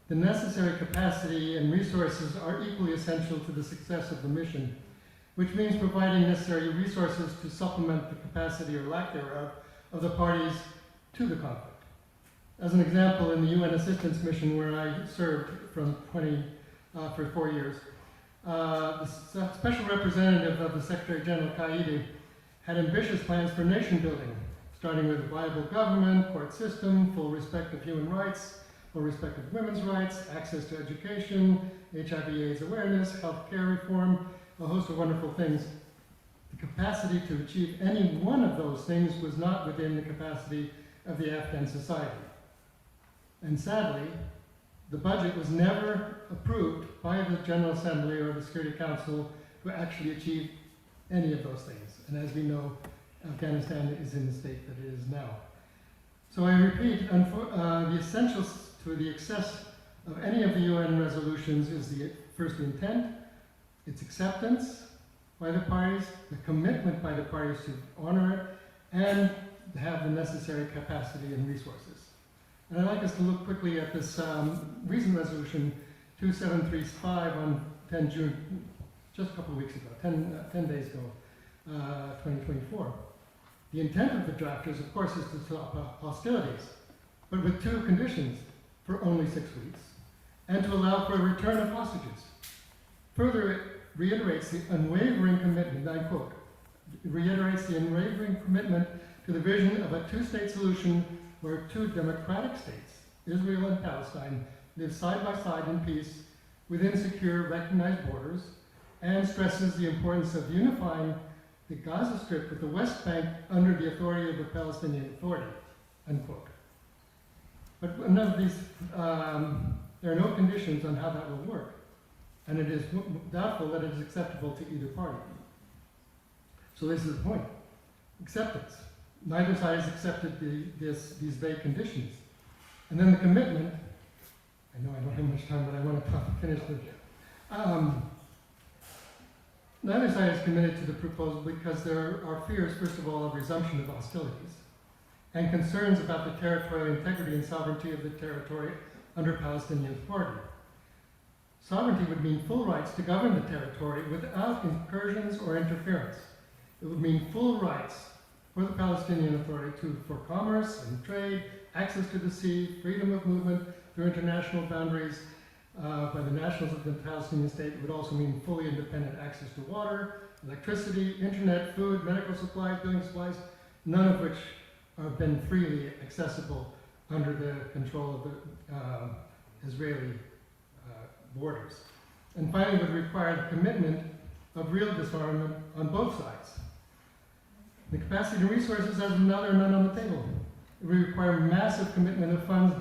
The necessary capacity and resources are equally essential to the success of the mission, which means providing necessary resources to supplement the capacity or lack thereof of the parties to the conflict. As an example, in the UN Assistance Mission, where I served for 4 years, the Special Representative of the Secretary General Qaidi had ambitious plans for nation building, starting with a viable government, court system, full respect of human rights, full respect of women's rights, access to education, HIV/AIDS awareness, health care reform, a host of wonderful things. The capacity to achieve any one of those things was not within the capacity of the Afghan society. And sadly, the budget was never approved by the General Assembly or the Security Council to actually achieve any of those things. And as we know, Afghanistan is in the state that it is now. So I repeat, the essentials to the success of any of the UN resolutions is first the intent, its acceptance by the parties, the commitment by the parties to honor it, and have the necessary capacity and resources. And I'd like us to look quickly at this recent resolution 2735 on 10 June, just a couple of weeks ago, 10 days ago, 2024. The intent of the drafters, of course, is to stop hostilities, but with two conditions: for only 6 weeks, and to allow for a return of hostages. Further, it reiterates the unwavering commitment, I quote, reiterates the unwavering commitment to the vision of a two-state solution where two democratic states, Israel and Palestine, live side by side in peace within secure, recognized borders, and stresses the importance of unifying the Gaza Strip with the West Bank under the authority of the Palestinian Authority, unquote. But none of these, there are no conditions on how that will work, and it is doubtful that it is acceptable to either party. So this is the point: acceptance. Neither side has accepted these vague conditions. And then the commitment, I know I don't have much time, but I want to finish this. Neither side is committed to the proposal because there are fears, first of all, of resumption of hostilities, and concerns about the territorial integrity and sovereignty of the territory under Palestinian authority. Sovereignty would mean full rights to govern the territory without incursions or interference. It would mean full rights for the Palestinian Authority for commerce and trade, access to the sea, freedom of movement through international boundaries by the nationals of the Palestinian state. It would also mean fully independent access to water, electricity, internet, food, medical supplies, building supplies, none of which have been freely accessible under the control of the Israeli borders. And finally, would require the commitment of real disarmament on both sides. The capacity and resources has another none on the table. It would require massive commitment of funds,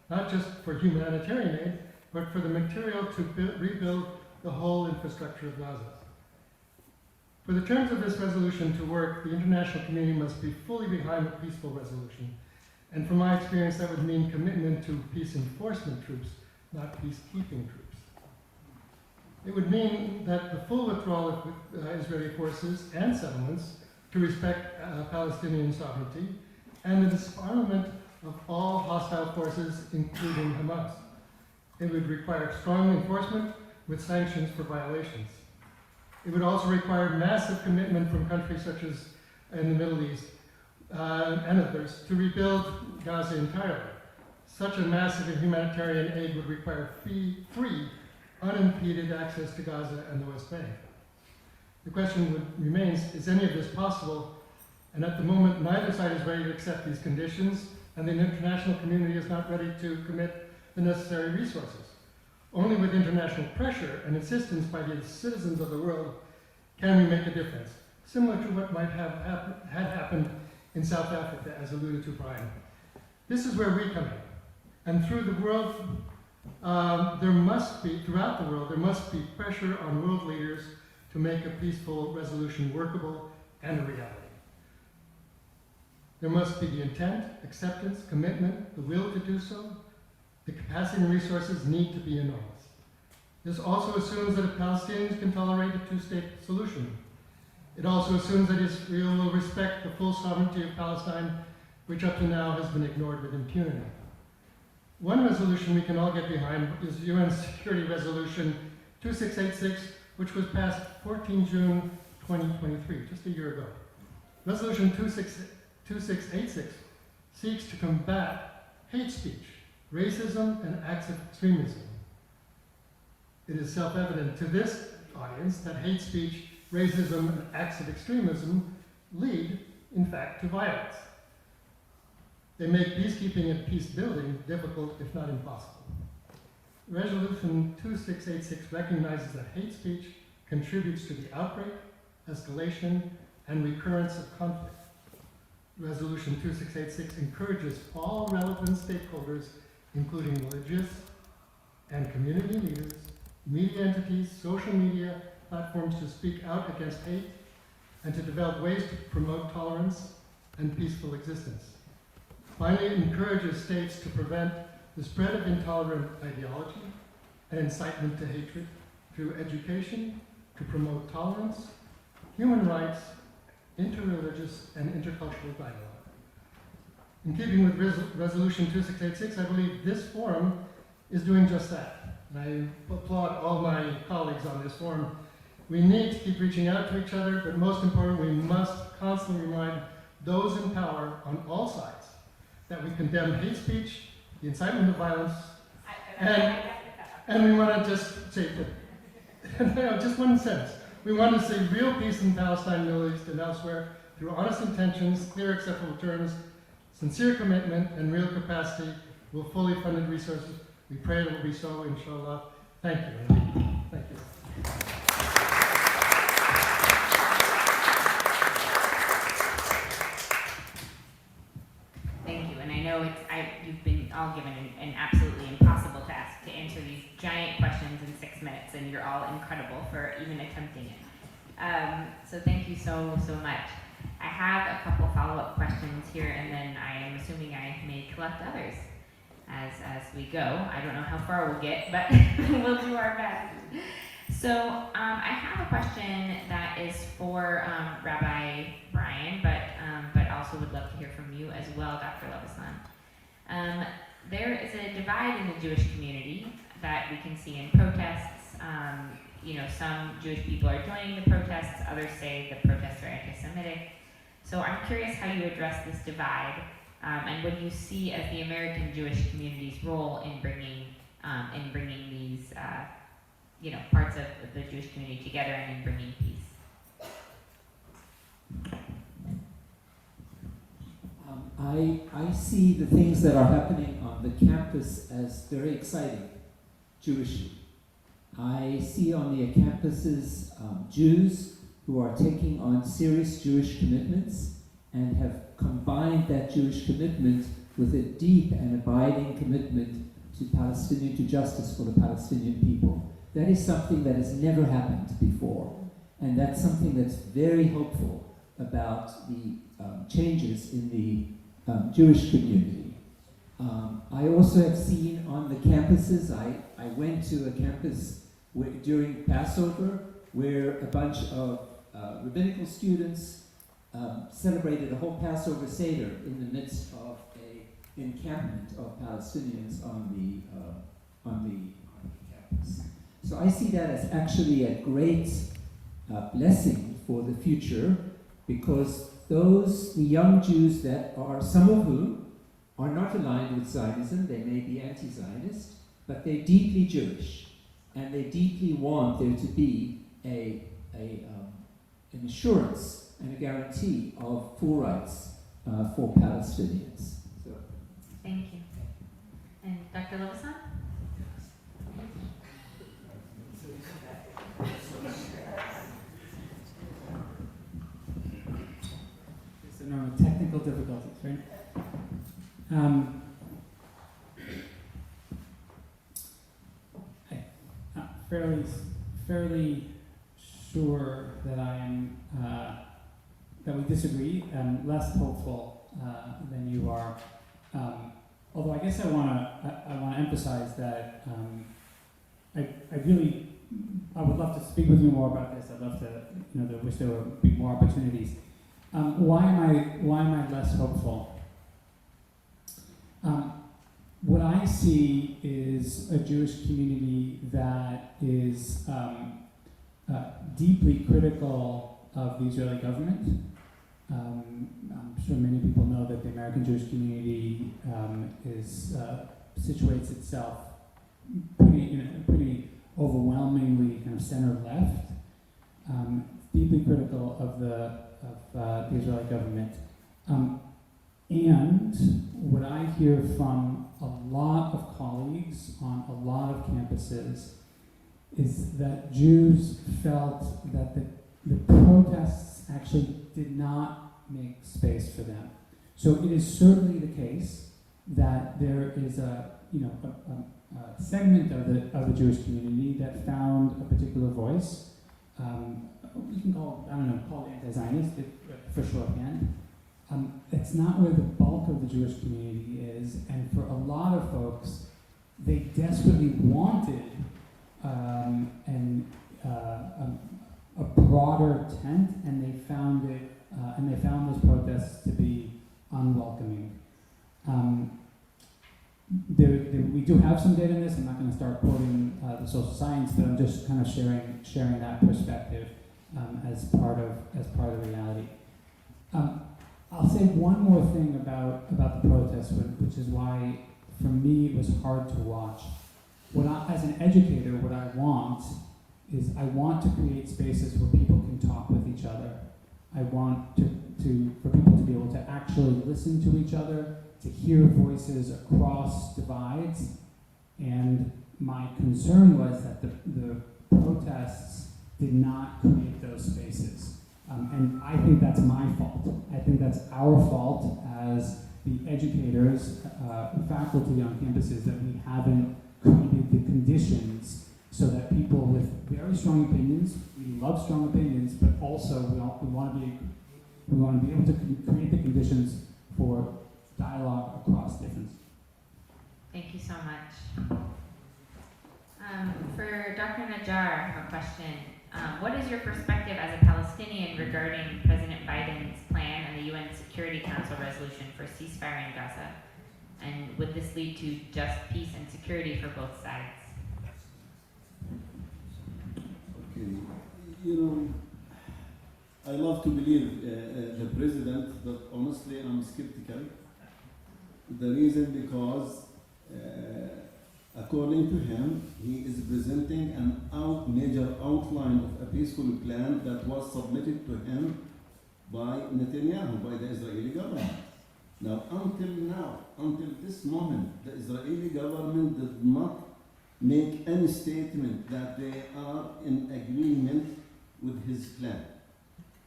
not just for humanitarian aid, but for the material to rebuild the whole infrastructure of Gaza. For the terms of this resolution to work, the international community must be fully behind the peaceful resolution. And from my experience, that would mean commitment to peace enforcement troops, not peacekeeping troops. It would mean that the full withdrawal of Israeli forces and settlements to respect Palestinian sovereignty, and the disarmament of all hostile forces, including Hamas. It would require strong enforcement with sanctions for violations. It would also require massive commitment from countries such as in the Middle East and others to rebuild Gaza entirely. Such a massive humanitarian aid would require free, unimpeded access to Gaza and the West Bank. The question remains, is any of this possible? And at the moment, neither side is ready to accept these conditions, and the international community is not ready to commit the necessary resources. Only with international pressure and insistence by the citizens of the world can we make a difference, similar to what might have had happened in South Africa, as alluded to Brian. This is where we come in. And through the world, there must be, throughout the world, there must be pressure on world leaders to make a peaceful resolution workable and a reality. There must be the intent, acceptance, commitment, the will to do so. The capacity and resources need to be enormous. This also assumes that Palestinians can tolerate a two-state solution. It also assumes that Israel will respect the full sovereignty of Palestine, which up to now has been ignored with impunity. One resolution we can all get behind is UN Security Resolution 2686, which was passed 14 June 2023, just a year ago. Resolution 2686 seeks to combat hate speech, racism, and acts of extremism. It is self-evident to this audience that hate speech, racism, and acts of extremism lead, in fact, to violence. They make peacekeeping and peace building difficult, if not impossible. Resolution 2686 recognizes that hate speech contributes to the outbreak, escalation, and recurrence of conflict. Resolution 2686 encourages all relevant stakeholders, including religious and community leaders, media entities, social media, platforms to speak out against hate and to develop ways to promote tolerance and peaceful existence. Finally, it encourages states to prevent the spread of intolerant ideology and incitement to hatred through education to promote tolerance, human rights, interreligious and intercultural dialogue. In keeping with Resolution 2686, I believe this forum is doing just that. And I applaud all my colleagues on this forum. We need to keep reaching out to each other, but most important, we must constantly remind those in power on all sides that we condemn hate speech, the incitement of violence, and we want to just say that, just one sentence. We want to see real peace in Palestine, Middle East, and elsewhere through honest intentions, clear, acceptable terms, sincere commitment, and real capacity with fully funded resources. We pray it will be so, inshallah. Thank you. Thank you. Thank you, and I know you've been all given an absolutely impossible task to answer these giant questions in 6 minutes, and you're all incredible for even attempting it. So thank you so much. I have a couple follow-up questions here, and then I am assuming I may collect others as we go. I don't know how far we'll get, but we'll do our best. So I have a question that is for Rabbi Brian, but also would love to hear from you as well, Dr. Levisohn. There is a divide in the Jewish community that we can see in protests. Some Jewish people are joining the protests, others say the protests are anti-Semitic. So I'm curious how you address this divide, and what do you see as the American Jewish community's role in bringing these parts of the Jewish community together and in bringing peace? I see the things that are happening on the campus as very exciting, Jewishly. I see on the campuses Jews who are taking on serious Jewish commitments and have combined that Jewish commitment with a deep and abiding commitment to justice for the Palestinian people. That is something that has never happened before, and that's something that's very hopeful about the changes in the Jewish community. I also have seen on the campuses, I went to a campus during Passover where a bunch of rabbinical students celebrated a whole Passover Seder in the midst of an encampment of Palestinians on the campus. So I see that as actually a great blessing for the future, because the young Jews that are, some of whom are not aligned with Zionism, they may be anti-Zionist, but they're deeply Jewish, and they deeply want there to be an assurance and a guarantee of full rights for Palestinians. So. Thank you. And Dr. Levisohn? It's a normal technical difficulties, right? I'm fairly sure that I am that we disagree. I'm less hopeful than you are. Although I guess I want to emphasize that I would love to speak with you more about this. I'd love to, wish there would be more opportunities. Why am I less hopeful? What I see is a Jewish community that is deeply critical of the Israeli government. I'm sure many people know that the American Jewish community situates itself pretty overwhelmingly kind of center left. Deeply critical of the Israeli government. And what I hear from a lot of colleagues on a lot of campuses is that Jews felt that the protests actually did not make space for them. So it is certainly the case that there is a segment of the Jewish community that found a particular voice we can call it anti-Zionist for shorthand. It's not where the bulk of the Jewish community is, and for a lot of folks, they desperately wanted a broader tent, and they found it, and they found those protests to be unwelcoming. We do have some data in this. I'm not going to start quoting the social science, but I'm just kind of sharing that perspective as part of the reality. I'll say one more thing about the protests, which is why, for me, it was hard to watch. As an educator, what I want is I want to create spaces where people can talk with each other. I want for people to be able to actually listen to each other, to hear voices across divides, and my concern was that the protests did not create those spaces. And I think that's my fault. I think that's our fault as the educators, faculty on campuses, that we haven't created the conditions so that people with very strong opinions, we love strong opinions, but also we want to be able to create the conditions for dialogue across difference. Thank you so much. For Dr. Najjar, I have a question. What is your perspective as a Palestinian regarding President Biden's plan and the UN Security Council resolution for ceasefire in Gaza? And would this lead to just peace and security for both sides? Okay, I love to believe the president, but honestly I'm skeptical. The reason because according to him, he is presenting a major outline of a peaceful plan that was submitted to him by Netanyahu, by the Israeli government. Now, until this moment, the Israeli government did not make any statement that they are in agreement with his plan.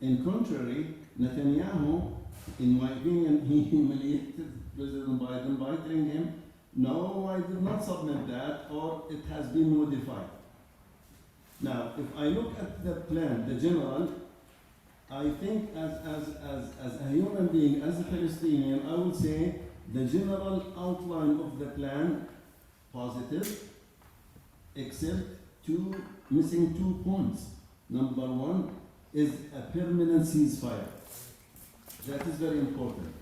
In contrary, Netanyahu, in my opinion, he humiliated President Biden by telling him, no, I did not submit that, or it has been modified. Now, if I look at the plan, the general, I think as a human being, as a Palestinian, I would say the general outline of the plan, positive, except missing 2 points. Number one is a permanent ceasefire. That is very important.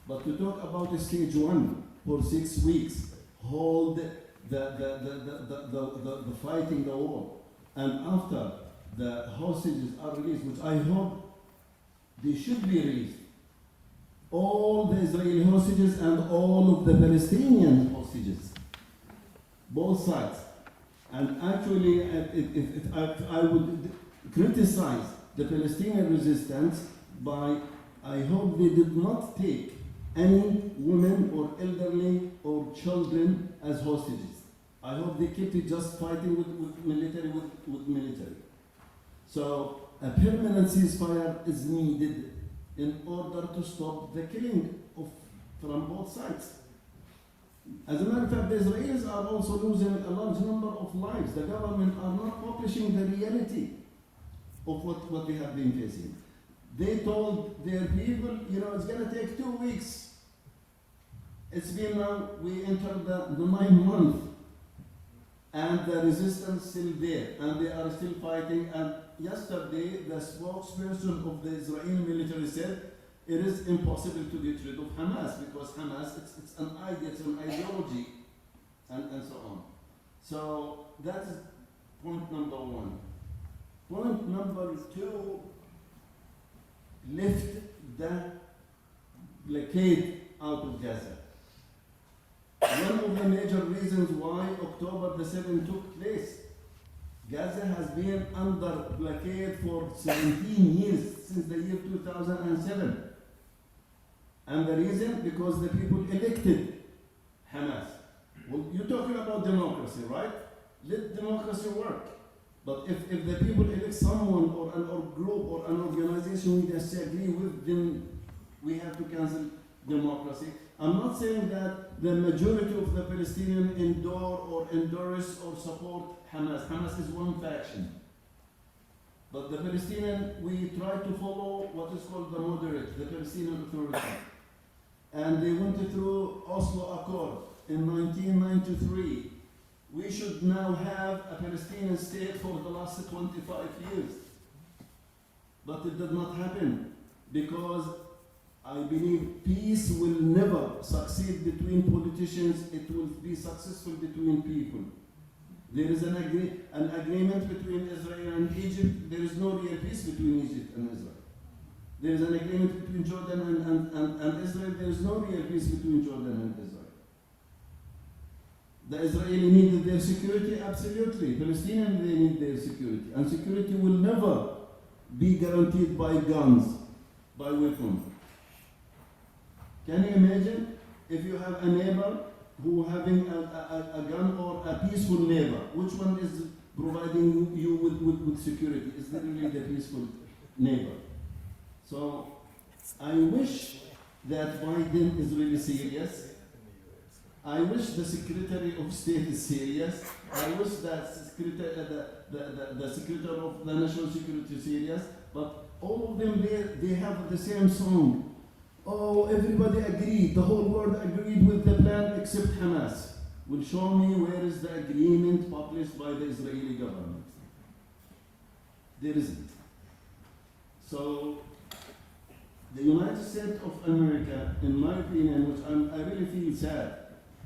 But to talk about stage 1 for 6 weeks, hold the fighting the war, and after the hostages are released, which I hope they should be released, all the Israeli hostages and all of the Palestinian hostages, both sides. And actually, if I would criticize the Palestinian resistance by, I hope they did not take any women or elderly or children as hostages. I hope they kept it just fighting with military. So a permanent ceasefire is needed in order to stop the killing from both sides. As a matter of fact, the Israelis are also losing a large number of lives. The government are not publishing the reality of what they have been facing. They told their people, it's going to take 2 weeks. It's been now, we entered the 9th month, and the resistance still there, and they are still fighting. And yesterday, the spokesperson of the Israeli military said, it is impossible to get rid of Hamas, because Hamas, it's an ideology, and so on. So that is point number one. Point number two, lift the blockade out of Gaza. One of the major reasons why October the 7th took place, Gaza has been under blockade for 17 years, since the year 2007. And the reason, because the people elected Hamas. Well, you're talking about democracy, right? Let democracy work. But if the people elect someone or group or an organization we disagree with, then we have to cancel democracy. I'm not saying that the majority of the Palestinians endorse or support Hamas. Hamas is one faction. But the Palestinian, we try to follow what is called the moderate, the Palestinian Authority. And they went through Oslo Accord in 1993. We should now have a Palestinian state for the last 25 years. But it did not happen because I believe peace will never succeed between politicians. It will be successful between people. There is an agreement between Israel and Egypt. There is no real peace between Egypt and Israel. There is an agreement between Jordan and Israel. There is no real peace between Jordan and Israel. The Israeli needed their security, absolutely. Palestinians, they need their security. And security will never be guaranteed by guns, by weapons. Can you imagine if you have a neighbor who having a gun or a peaceful neighbor? Which one is providing you with security? Is that really the peaceful neighbor? So I wish that Biden is really serious. I wish the Secretary of State is serious. I wish that the Secretary of the National Security is serious. But all of them, they have the same song. Oh, everybody agreed. The whole world agreed with the plan except Hamas. Will show me where is the agreement published by the Israeli government. There isn't. So the United States of America, in my opinion, which I really feel sad,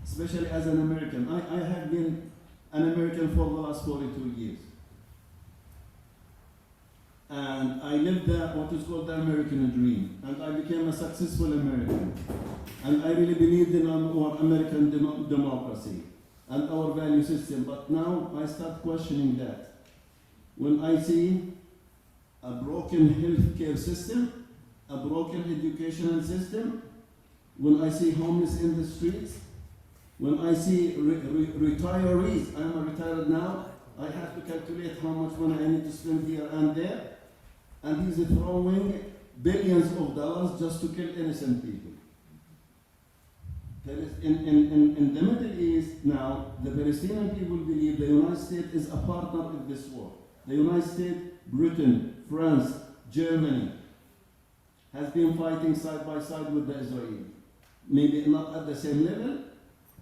especially as an American. I have been an American for the last 42 years. And I lived what is called the American dream. And I became a successful American. And I really believed in our American democracy and our value system. But now I start questioning that. When I see a broken healthcare system, a broken educational system, when I see homeless in the streets, when I see retirees, I'm retired now, I have to calculate how much money I need to spend here and there, and he's throwing billions of dollars just to kill innocent people. In the Middle East now, the Palestinian people believe the United States is a partner in this war. The United States, Britain, France, Germany has been fighting side by side with the Israelis. Maybe not at the same level,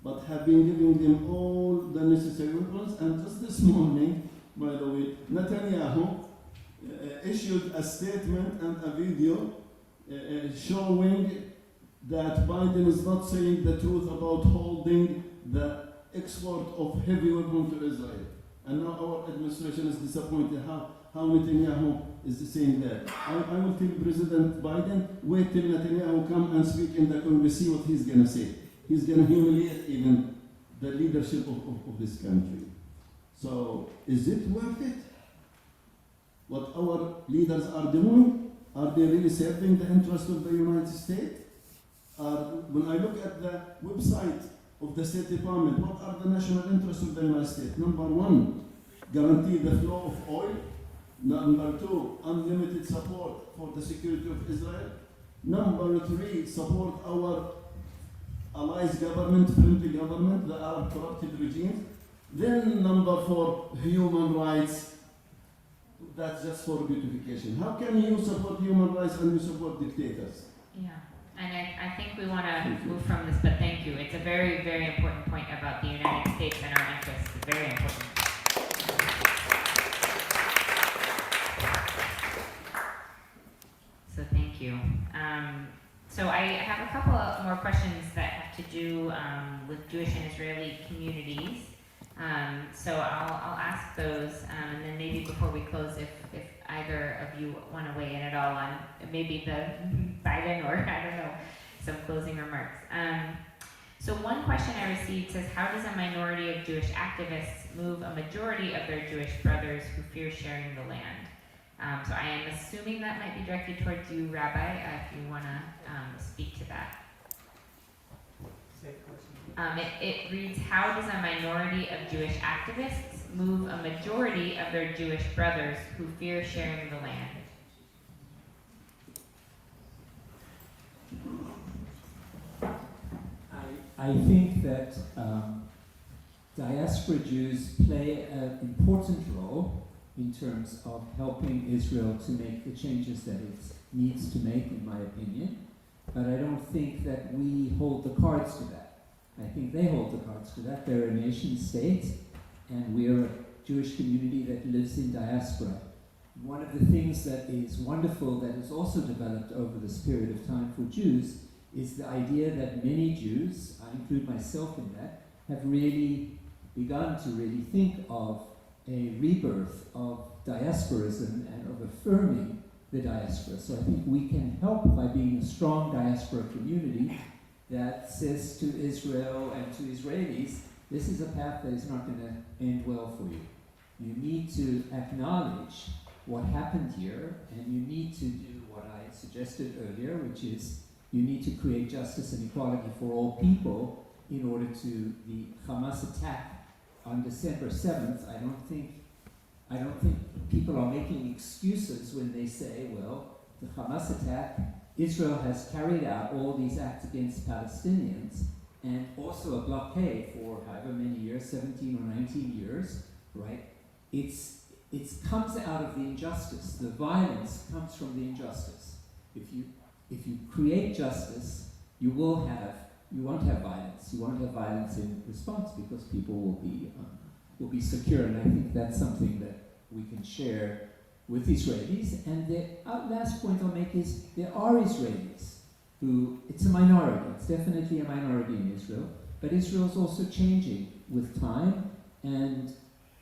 but have been giving them all the necessary weapons. And just this morning, by the way, Netanyahu issued a statement and a video showing that Biden is not saying the truth about holding the export of heavy weapons to Israel. And now our administration is disappointed how Netanyahu is saying that. I will tell President Biden, wait till Netanyahu come and speak in the Congress, see what he's going to say. He's going to humiliate even the leadership of this country. So, is it worth it? What our leaders are doing? Are they really serving the interest of the United States? When I look at the website of the State Department, what are the national interests of the United States? Number one, guarantee the flow of oil. Number two, unlimited support for the security of Israel. Number three, support our allies government, friendly government, the Arab corrupted regimes. Then number four, human rights. That's just for beautification. How can you support human rights and you support dictators? Yeah, and I think we want to move from this, but thank you. It's a very, very important point about the United States and our interests. It's very important. So thank you. So I have a couple of more questions that have to do with Jewish and Israeli communities. So I'll ask those, and then maybe before we close, if either of you want to weigh in at all on maybe the Biden or I don't know, some closing remarks. So one question I received says, how does a minority of Jewish activists move a majority of their Jewish brothers who fear sharing the land? So I am assuming that might be directed towards you, Rabbi, if you want to speak to that. It reads, how does a minority of Jewish activists move a majority of their Jewish brothers who fear sharing the land? I think that diaspora Jews play an important role in terms of helping Israel to make the changes that it needs to make, in my opinion. But I don't think that we hold the cards to that. I think they hold the cards to that. They're a nation state, and we're a Jewish community that lives in diaspora. One of the things that is wonderful that has also developed over this period of time for Jews is the idea that many Jews, I include myself in that, have really begun to really think of a rebirth of diasporism and of affirming the diaspora. So I think we can help by being a strong diaspora community that says to Israel and to Israelis, this is a path that is not going to end well for you. You need to acknowledge what happened here, and you need to do what I suggested earlier, which is you need to create justice and equality for all people in order to the Hamas attack on December 7th. I don't think people are making excuses when they say, well, the Hamas attack, Israel has carried out all these acts against Palestinians, and also a blockade for however many years, 17 or 19 years, right? It comes out of the injustice. The violence comes from the injustice. If you create justice, you won't have violence. You won't have violence in response because people will be secure. And I think that's something that we can share with Israelis. And the last point I'll make is there are Israelis who, it's a minority. It's definitely a minority in Israel. But Israel's also changing with time. And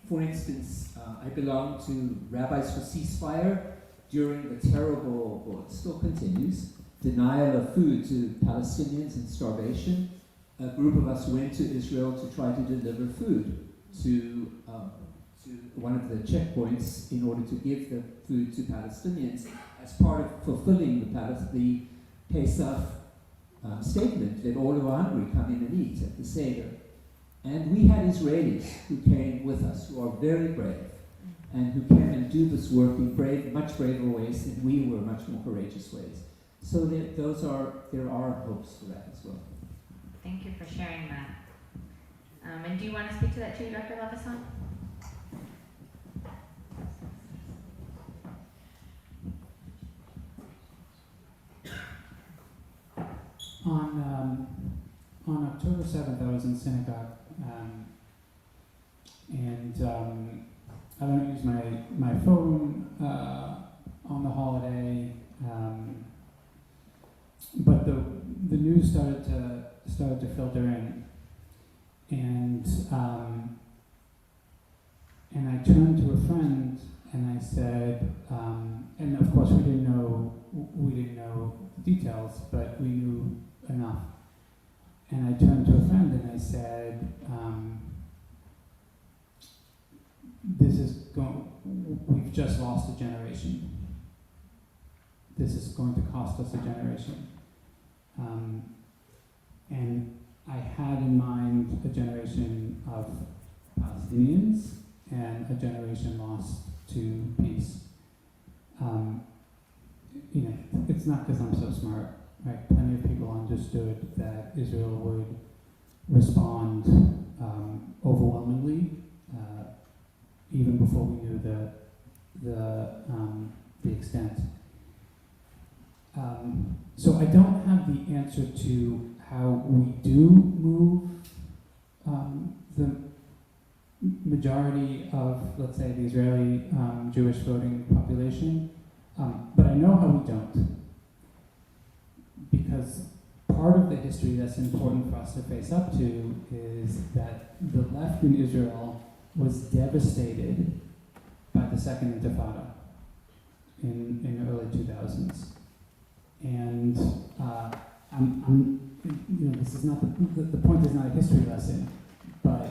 for instance, I belong to Rabbis for Ceasefire during the terrible, well, it still continues, denial of food to Palestinians and starvation. A group of us went to Israel to try to deliver food to one of the checkpoints in order to give the food to Palestinians as part of fulfilling the Pesach statement that all who are hungry come in and eat at the Seder. And we had Israelis who came with us, who are very brave, and who came and do this work in much braver ways than we were, much more courageous ways. So there are hopes for that as well. Thank you for sharing that. And do you want to speak to that too, Dr. Levisohn? On October 7th, I was in synagogue, and I don't use my phone on the holiday, but the news started to filter in, and I turned to a friend and I said, and of course we didn't know details, but we knew enough. And I turned to a friend and I said, we've just lost a generation. This is going to cost us a generation. And I had in mind a generation of Palestinians and a generation lost to peace. It's not because I'm so smart, right? Plenty of people understood that Israel would respond overwhelmingly, even before we knew the extent. So I don't have the answer to how we do move the majority of, let's say, the Israeli Jewish voting population, but I know how we don't. Because part of the history that's important for us to face up to is that the left in Israel was devastated by the Second Intifada in the early 2000s. And this is not the point is not a history lesson, but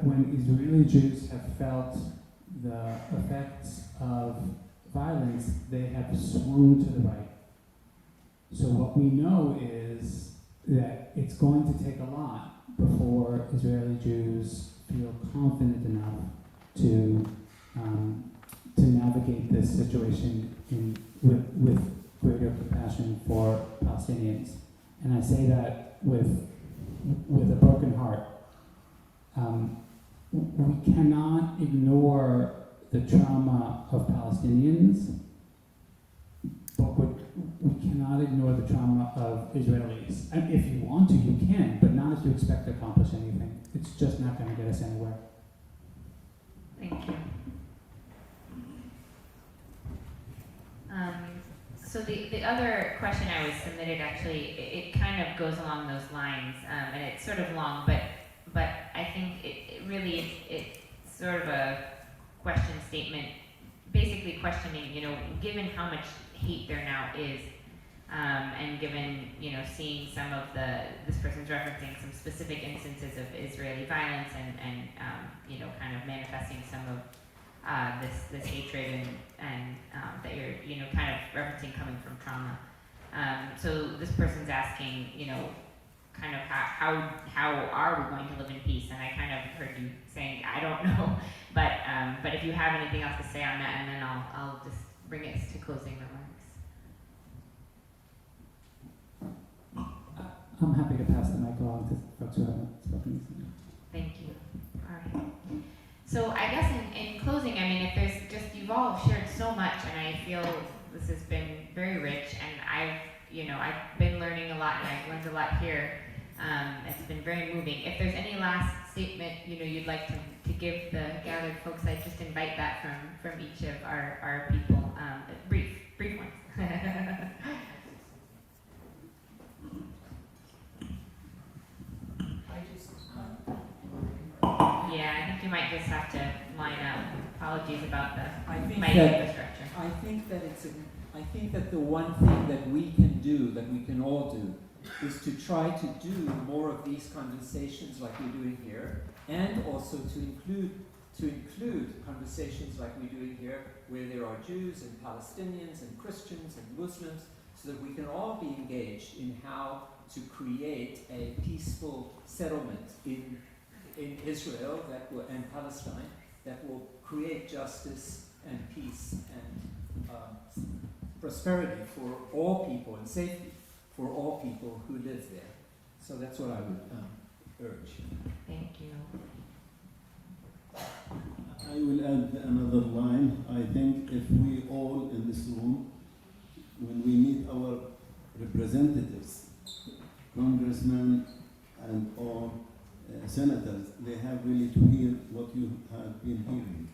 when Israeli Jews have felt the effects of violence, they have swung to the right. So what we know is that it's going to take a lot before Israeli Jews feel confident enough to navigate this situation with greater compassion for Palestinians. And I say that with a broken heart. we cannot ignore the trauma of Palestinians, but we cannot ignore the trauma of Israelis. And if you want to, you can, but not if you expect to accomplish anything. It's just not going to get us anywhere. Thank you. So the other question I was submitted, actually, it kind of goes along those lines, and it's sort of long, but I think it really, it's sort of a question statement, basically questioning, you know, given how much hate there now is, and given, you know, seeing some of this person's referencing some specific instances of Israeli violence and you know, kind of manifesting some of this hatred and that you're, you know, kind of referencing coming from trauma. So this person's asking, you know, kind of how are we going to live in peace? And I kind of heard you saying, I don't know, but if you have anything else to say on that, and then I'll just bring it to closing remarks. I'm happy to pass the mic along to folks who haven't spoken. Thank you. All right. So I guess in closing, I mean, if there's just, you've all shared so much, and I feel this has been very rich, and I've been learning a lot, and I've learned a lot here. It's been very moving. If there's any last statement, you know, you'd like to give the gathered folks, I just invite that from each of our people. Brief ones. Yeah, I think you might just have to line up. Apologies about the mic infrastructure. I think that the one thing that we can do, that we can all do, is to try to do more of these conversations like we're doing here, and also to include conversations like we're doing here, where there are Jews and Palestinians and Christians and Muslims, so that we can all be engaged in how to create a peaceful settlement in Israel and Palestine that will create justice and peace and prosperity for all people and safety for all people who live there. So that's what I would urge. Thank you. I will add another line. I think if we all in this room, when we meet our representatives, congressmen and all senators, they have really to hear what you have been hearing.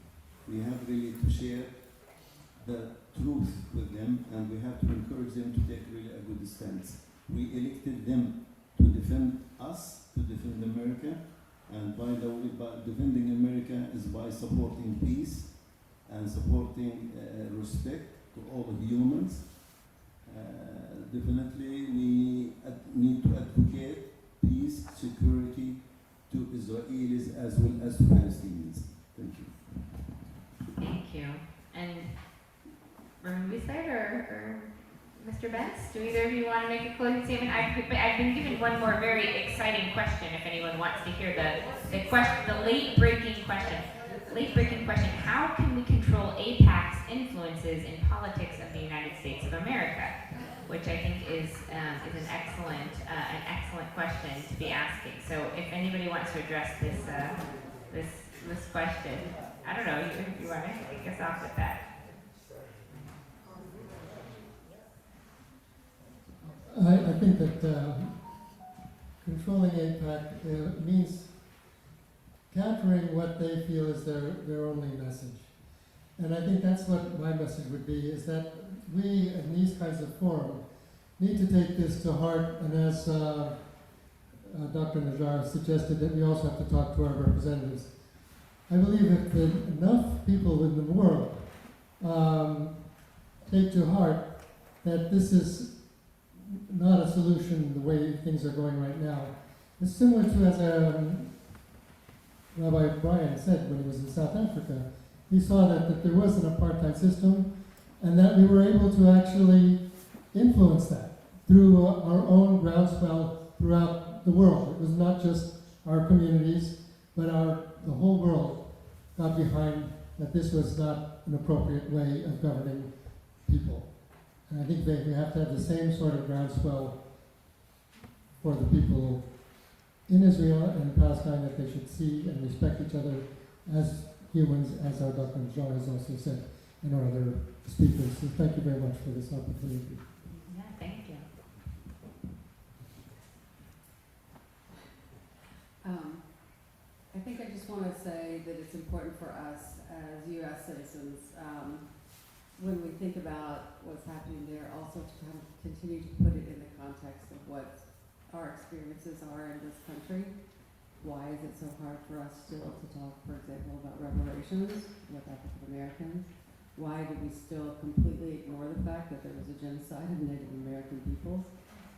We have really to share the truth with them, and we have to encourage them to take really a good stance. We elected them to defend us, to defend America, and by the way, by defending America is by supporting peace and supporting respect to all humans. Definitely we need to advocate peace, security to Israelis as well as to Palestinians. Thank you. Thank you. And Weist-Laird or Mr. Bentz, do either of you want to make a closing statement? I've been given one more very exciting question. If anyone wants to hear the question, the late-breaking question. Late-breaking question: how can we control AIPAC's influences in politics of the United States of America? Which I think is an excellent question to be asking. So if anybody wants to address this question, I don't know. You want to kick us off with that? I think that controlling AIPAC means countering what they feel is their only message. And I think that's what my message would be, is that we, in these kinds of forums, need to take this to heart, and as Dr. Najjar suggested, that we also have to talk to our representatives. I believe if enough people in the world take to heart that this is not a solution the way things are going right now. It's similar to, as Rabbi Brian said when he was in South Africa, he saw that there was an apartheid system, and that we were able to actually influence that through our own groundswell throughout the world. It was not just our communities, but the whole world got behind that this was not an appropriate way of governing people. And I think that we have to have the same sort of groundswell for the people in Israel and Palestine that they should see and respect each other as humans, as our Dr. Najjar has also said, and our other speakers. So thank you very much for this opportunity. Yeah, thank you. I think I just want to say that it's important for us as U.S. citizens, when we think about what's happening there, also to kind of continue to put it in the context of what our experiences are in this country. Why is it so hard for us still to talk, for example, about reparations with African Americans? Why do we still completely ignore the fact that there was a genocide of Native American peoples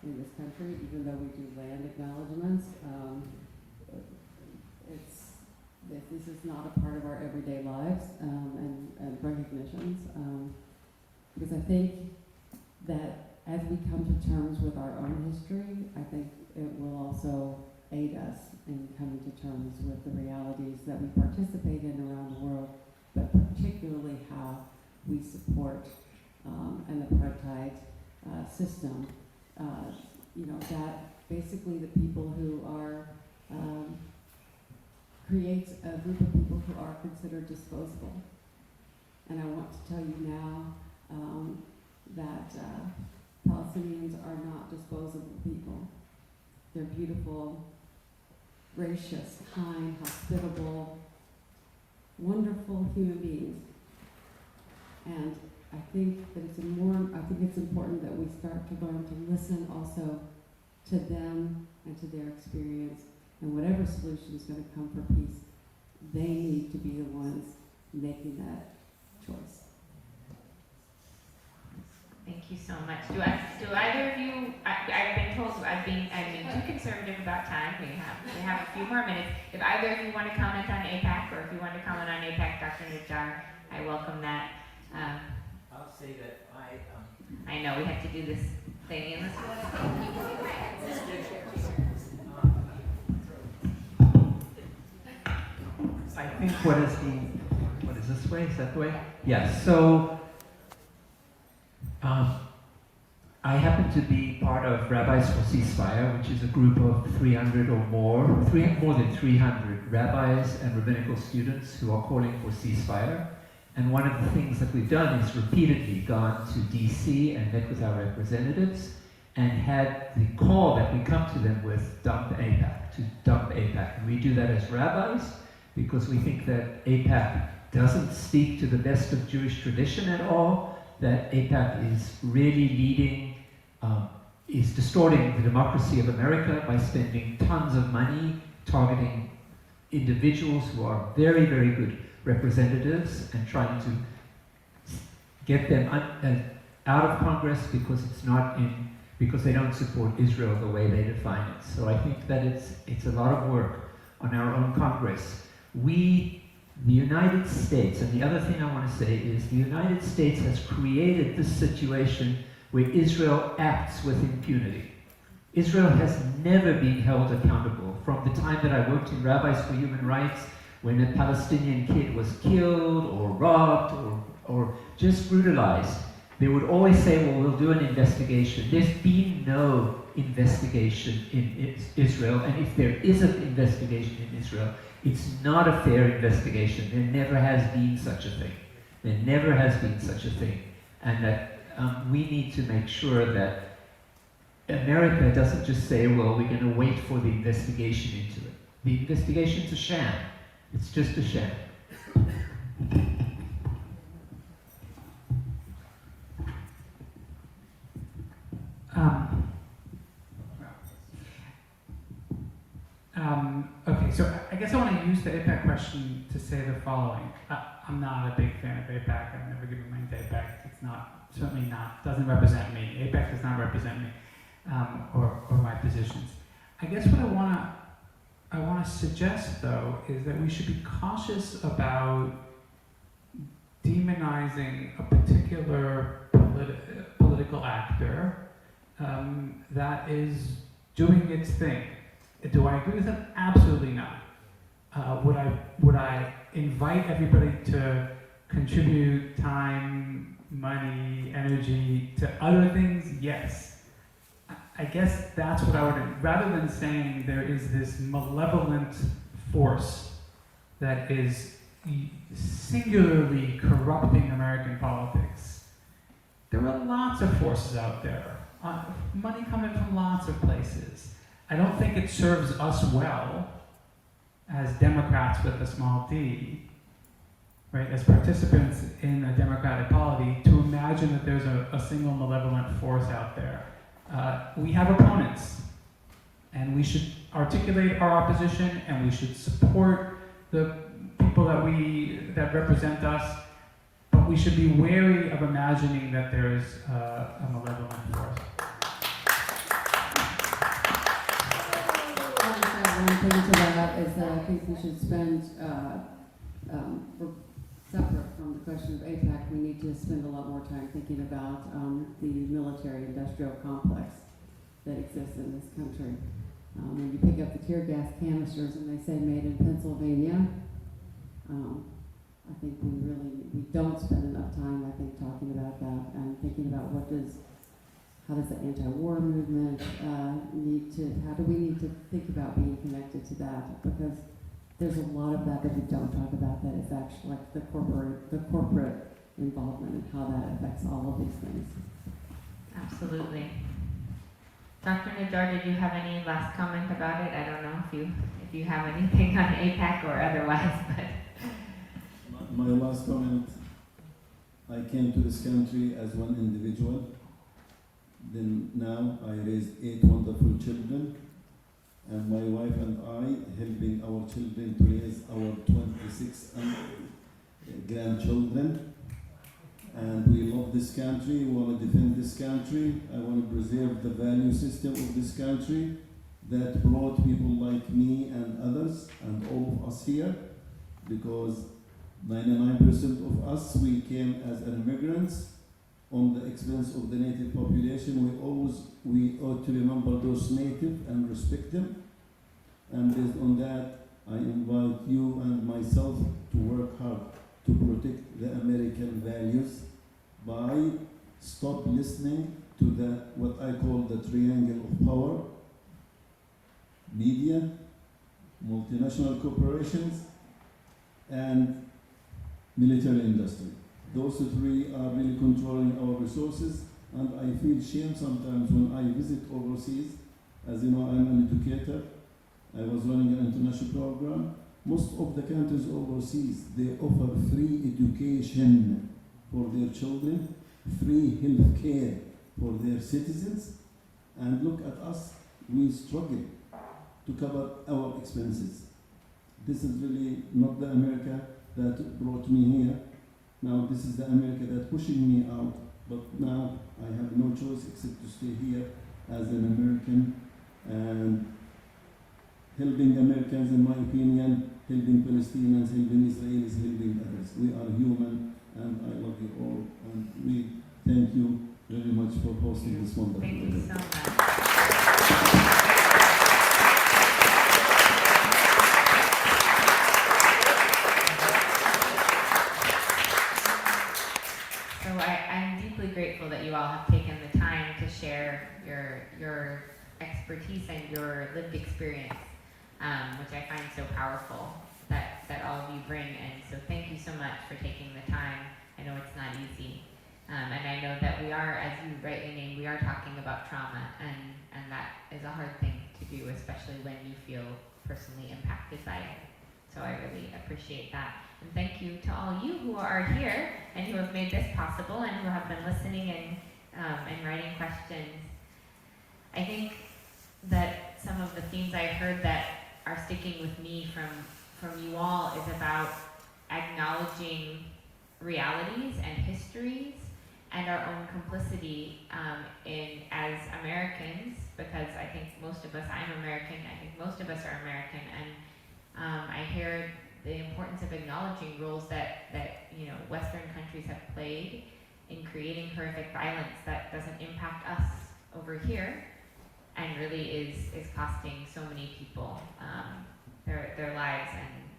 in this country, even though we do land acknowledgements? This is not a part of our everyday lives and recognitions. Because I think that as we come to terms with our own history, I think it will also aid us in coming to terms with the realities that we participate in around the world, but particularly how we support an apartheid system. That basically the people who are creates a group of people who are considered disposable. And I want to tell you now that Palestinians are not disposable people. They're beautiful, gracious, kind, hospitable, wonderful human beings. And I think that it's important that we start to learn to listen also to them and to their experience. And whatever solution is going to come for peace, they need to be the ones making that choice. Thank you so much. Do either of you? I've been told I'm being too conservative about time. We have a few more minutes. If either of you want to comment on AIPAC, or if you want to comment on AIPAC, Dr. Najjar, I welcome that. I'll say that I know we have to do this thing in this. I think what is this way? Is that the way? Yes. So I happen to be part of Rabbis for Ceasefire, which is a group of 300 or more than 300 rabbis and rabbinical students who are calling for ceasefire. And one of the things that we've done is repeatedly gone to DC and met with our representatives and had the call that we come to them with dump AIPAC. And we do that as rabbis because we think that AIPAC doesn't speak to the best of Jewish tradition at all, that AIPAC is really leading, is distorting the democracy of America by spending tons of money targeting individuals who are very, very good representatives and trying to get them out of Congress because they don't support Israel the way they define it. So I think that it's a lot of work on our own Congress. The United States, and the other thing I want to say is the United States has created this situation where Israel acts with impunity. Israel has never been held accountable. From the time that I worked in Rabbis for Human Rights, when a Palestinian kid was killed or robbed or just brutalized, they would always say, well, we'll do an investigation. There's been no investigation in Israel, and if there is an investigation in Israel, it's not a fair investigation. There never has been such a thing. There never has been such a thing. And that we need to make sure that America doesn't just say, well, we're going to wait for the investigation into it. The investigation's a sham. It's just a sham. Okay, so I guess I want to use the AIPAC question to say the following. I'm not a big fan of AIPAC. I've never given money to AIPAC. It's doesn't represent me. AIPAC does not represent me or my positions. I guess what I want to suggest, though, is that we should be cautious about demonizing a particular political actor that is doing its thing. Do I agree with them? Absolutely not. Would I invite everybody to contribute time, money, energy to other things? Yes. I guess that's what I would, rather than saying there is this malevolent force that is singularly corrupting American politics, there are lots of forces out there. Money coming from lots of places. I don't think it serves us well as Democrats with a small d, right, as participants in a democratic polity, to imagine that there's a single malevolent force out there. We have opponents, and we should articulate our opposition, and we should support the people that represent us, but we should be wary of imagining that there is a malevolent force. One thing to that is that I think we should spend, separate from the question of APAC, we need to spend a lot more time thinking about the military-industrial complex that exists in this country. When you pick up the tear gas canisters and they say made in Pennsylvania, I think we don't spend enough time, I think, talking about that and thinking about how does the anti-war movement how do we need to think about being connected to that? Because there's a lot of that we don't talk about that is actually like the corporate involvement and how that affects all of these things. Absolutely. Dr. Najjar, did you have any last comment about it? I don't know if you have anything on APAC or otherwise, but. My last comment, I came to this country as one individual. Then now I raised 8 wonderful children, and my wife and I helping our children to raise our 26 grandchildren. And we love this country, we want to defend this country, I want to preserve the value system of this country that brought people like me and others and all of us here, because 99% of us, we came as immigrants on the expense of the native population. We ought to remember those native and respect them. And based on that, I invite you and myself to work hard to protect the American values by stop listening to what I call the triangle of power: media, multinational corporations, and military industry. Those 3 are really controlling our resources, and I feel shame sometimes when I visit overseas. As you know, I'm an educator. I was running an international program. Most of the countries overseas, they offer free education for their children, free health care for their citizens, and look at us, we struggle to cover our expenses. This is really not the America that brought me here. Now this is the America that's pushing me out, but now I have no choice except to stay here as an American and helping Americans, in my opinion, helping Palestinians, helping Israelis, helping others. We are human, and I love you all, and we thank you very much for hosting this wonderful event. Thank you so much. I'm deeply grateful that you all have taken the time to share your expertise and your lived experience, which I find so powerful that all of you bring. And so thank you so much for taking the time. I know it's not easy. And I know that we are, as you rightly named, we are talking about trauma, and that is a hard thing to do, especially when you feel personally impacted by it. So I really appreciate that. And thank you to all you who are here and who have made this possible and who have been listening and writing questions. I think that some of the themes I heard that are sticking with me from you all is about acknowledging realities and histories and our own complicity as Americans, because I think most of us, I'm American, I think most of us are American, and I hear the importance of acknowledging roles that Western countries have played in creating horrific violence that doesn't impact us over here and really is costing so many people their lives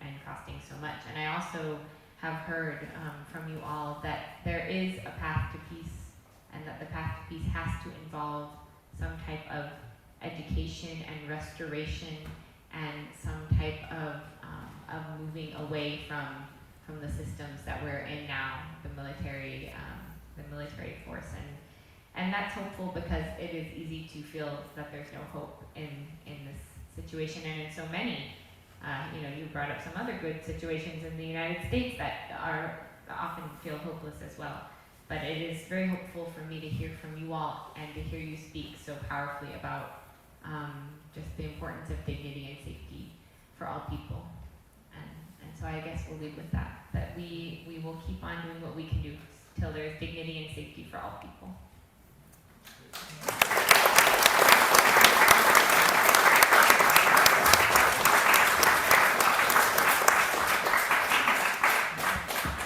and costing so much. And I also have heard from you all that there is a path to peace, and that the path to peace has to involve some type of education and restoration and some type of moving away from the systems that we're in now, the military force, and that's hopeful because it is easy to feel that there's no hope in this situation and in so many. You brought up some other good situations in the United States that often feel hopeless as well. But it is very hopeful for me to hear from you all and to hear you speak so powerfully about just the importance of dignity and safety for all people. And so I guess we'll leave with that we will keep on doing what we can do till there is dignity and safety for all people.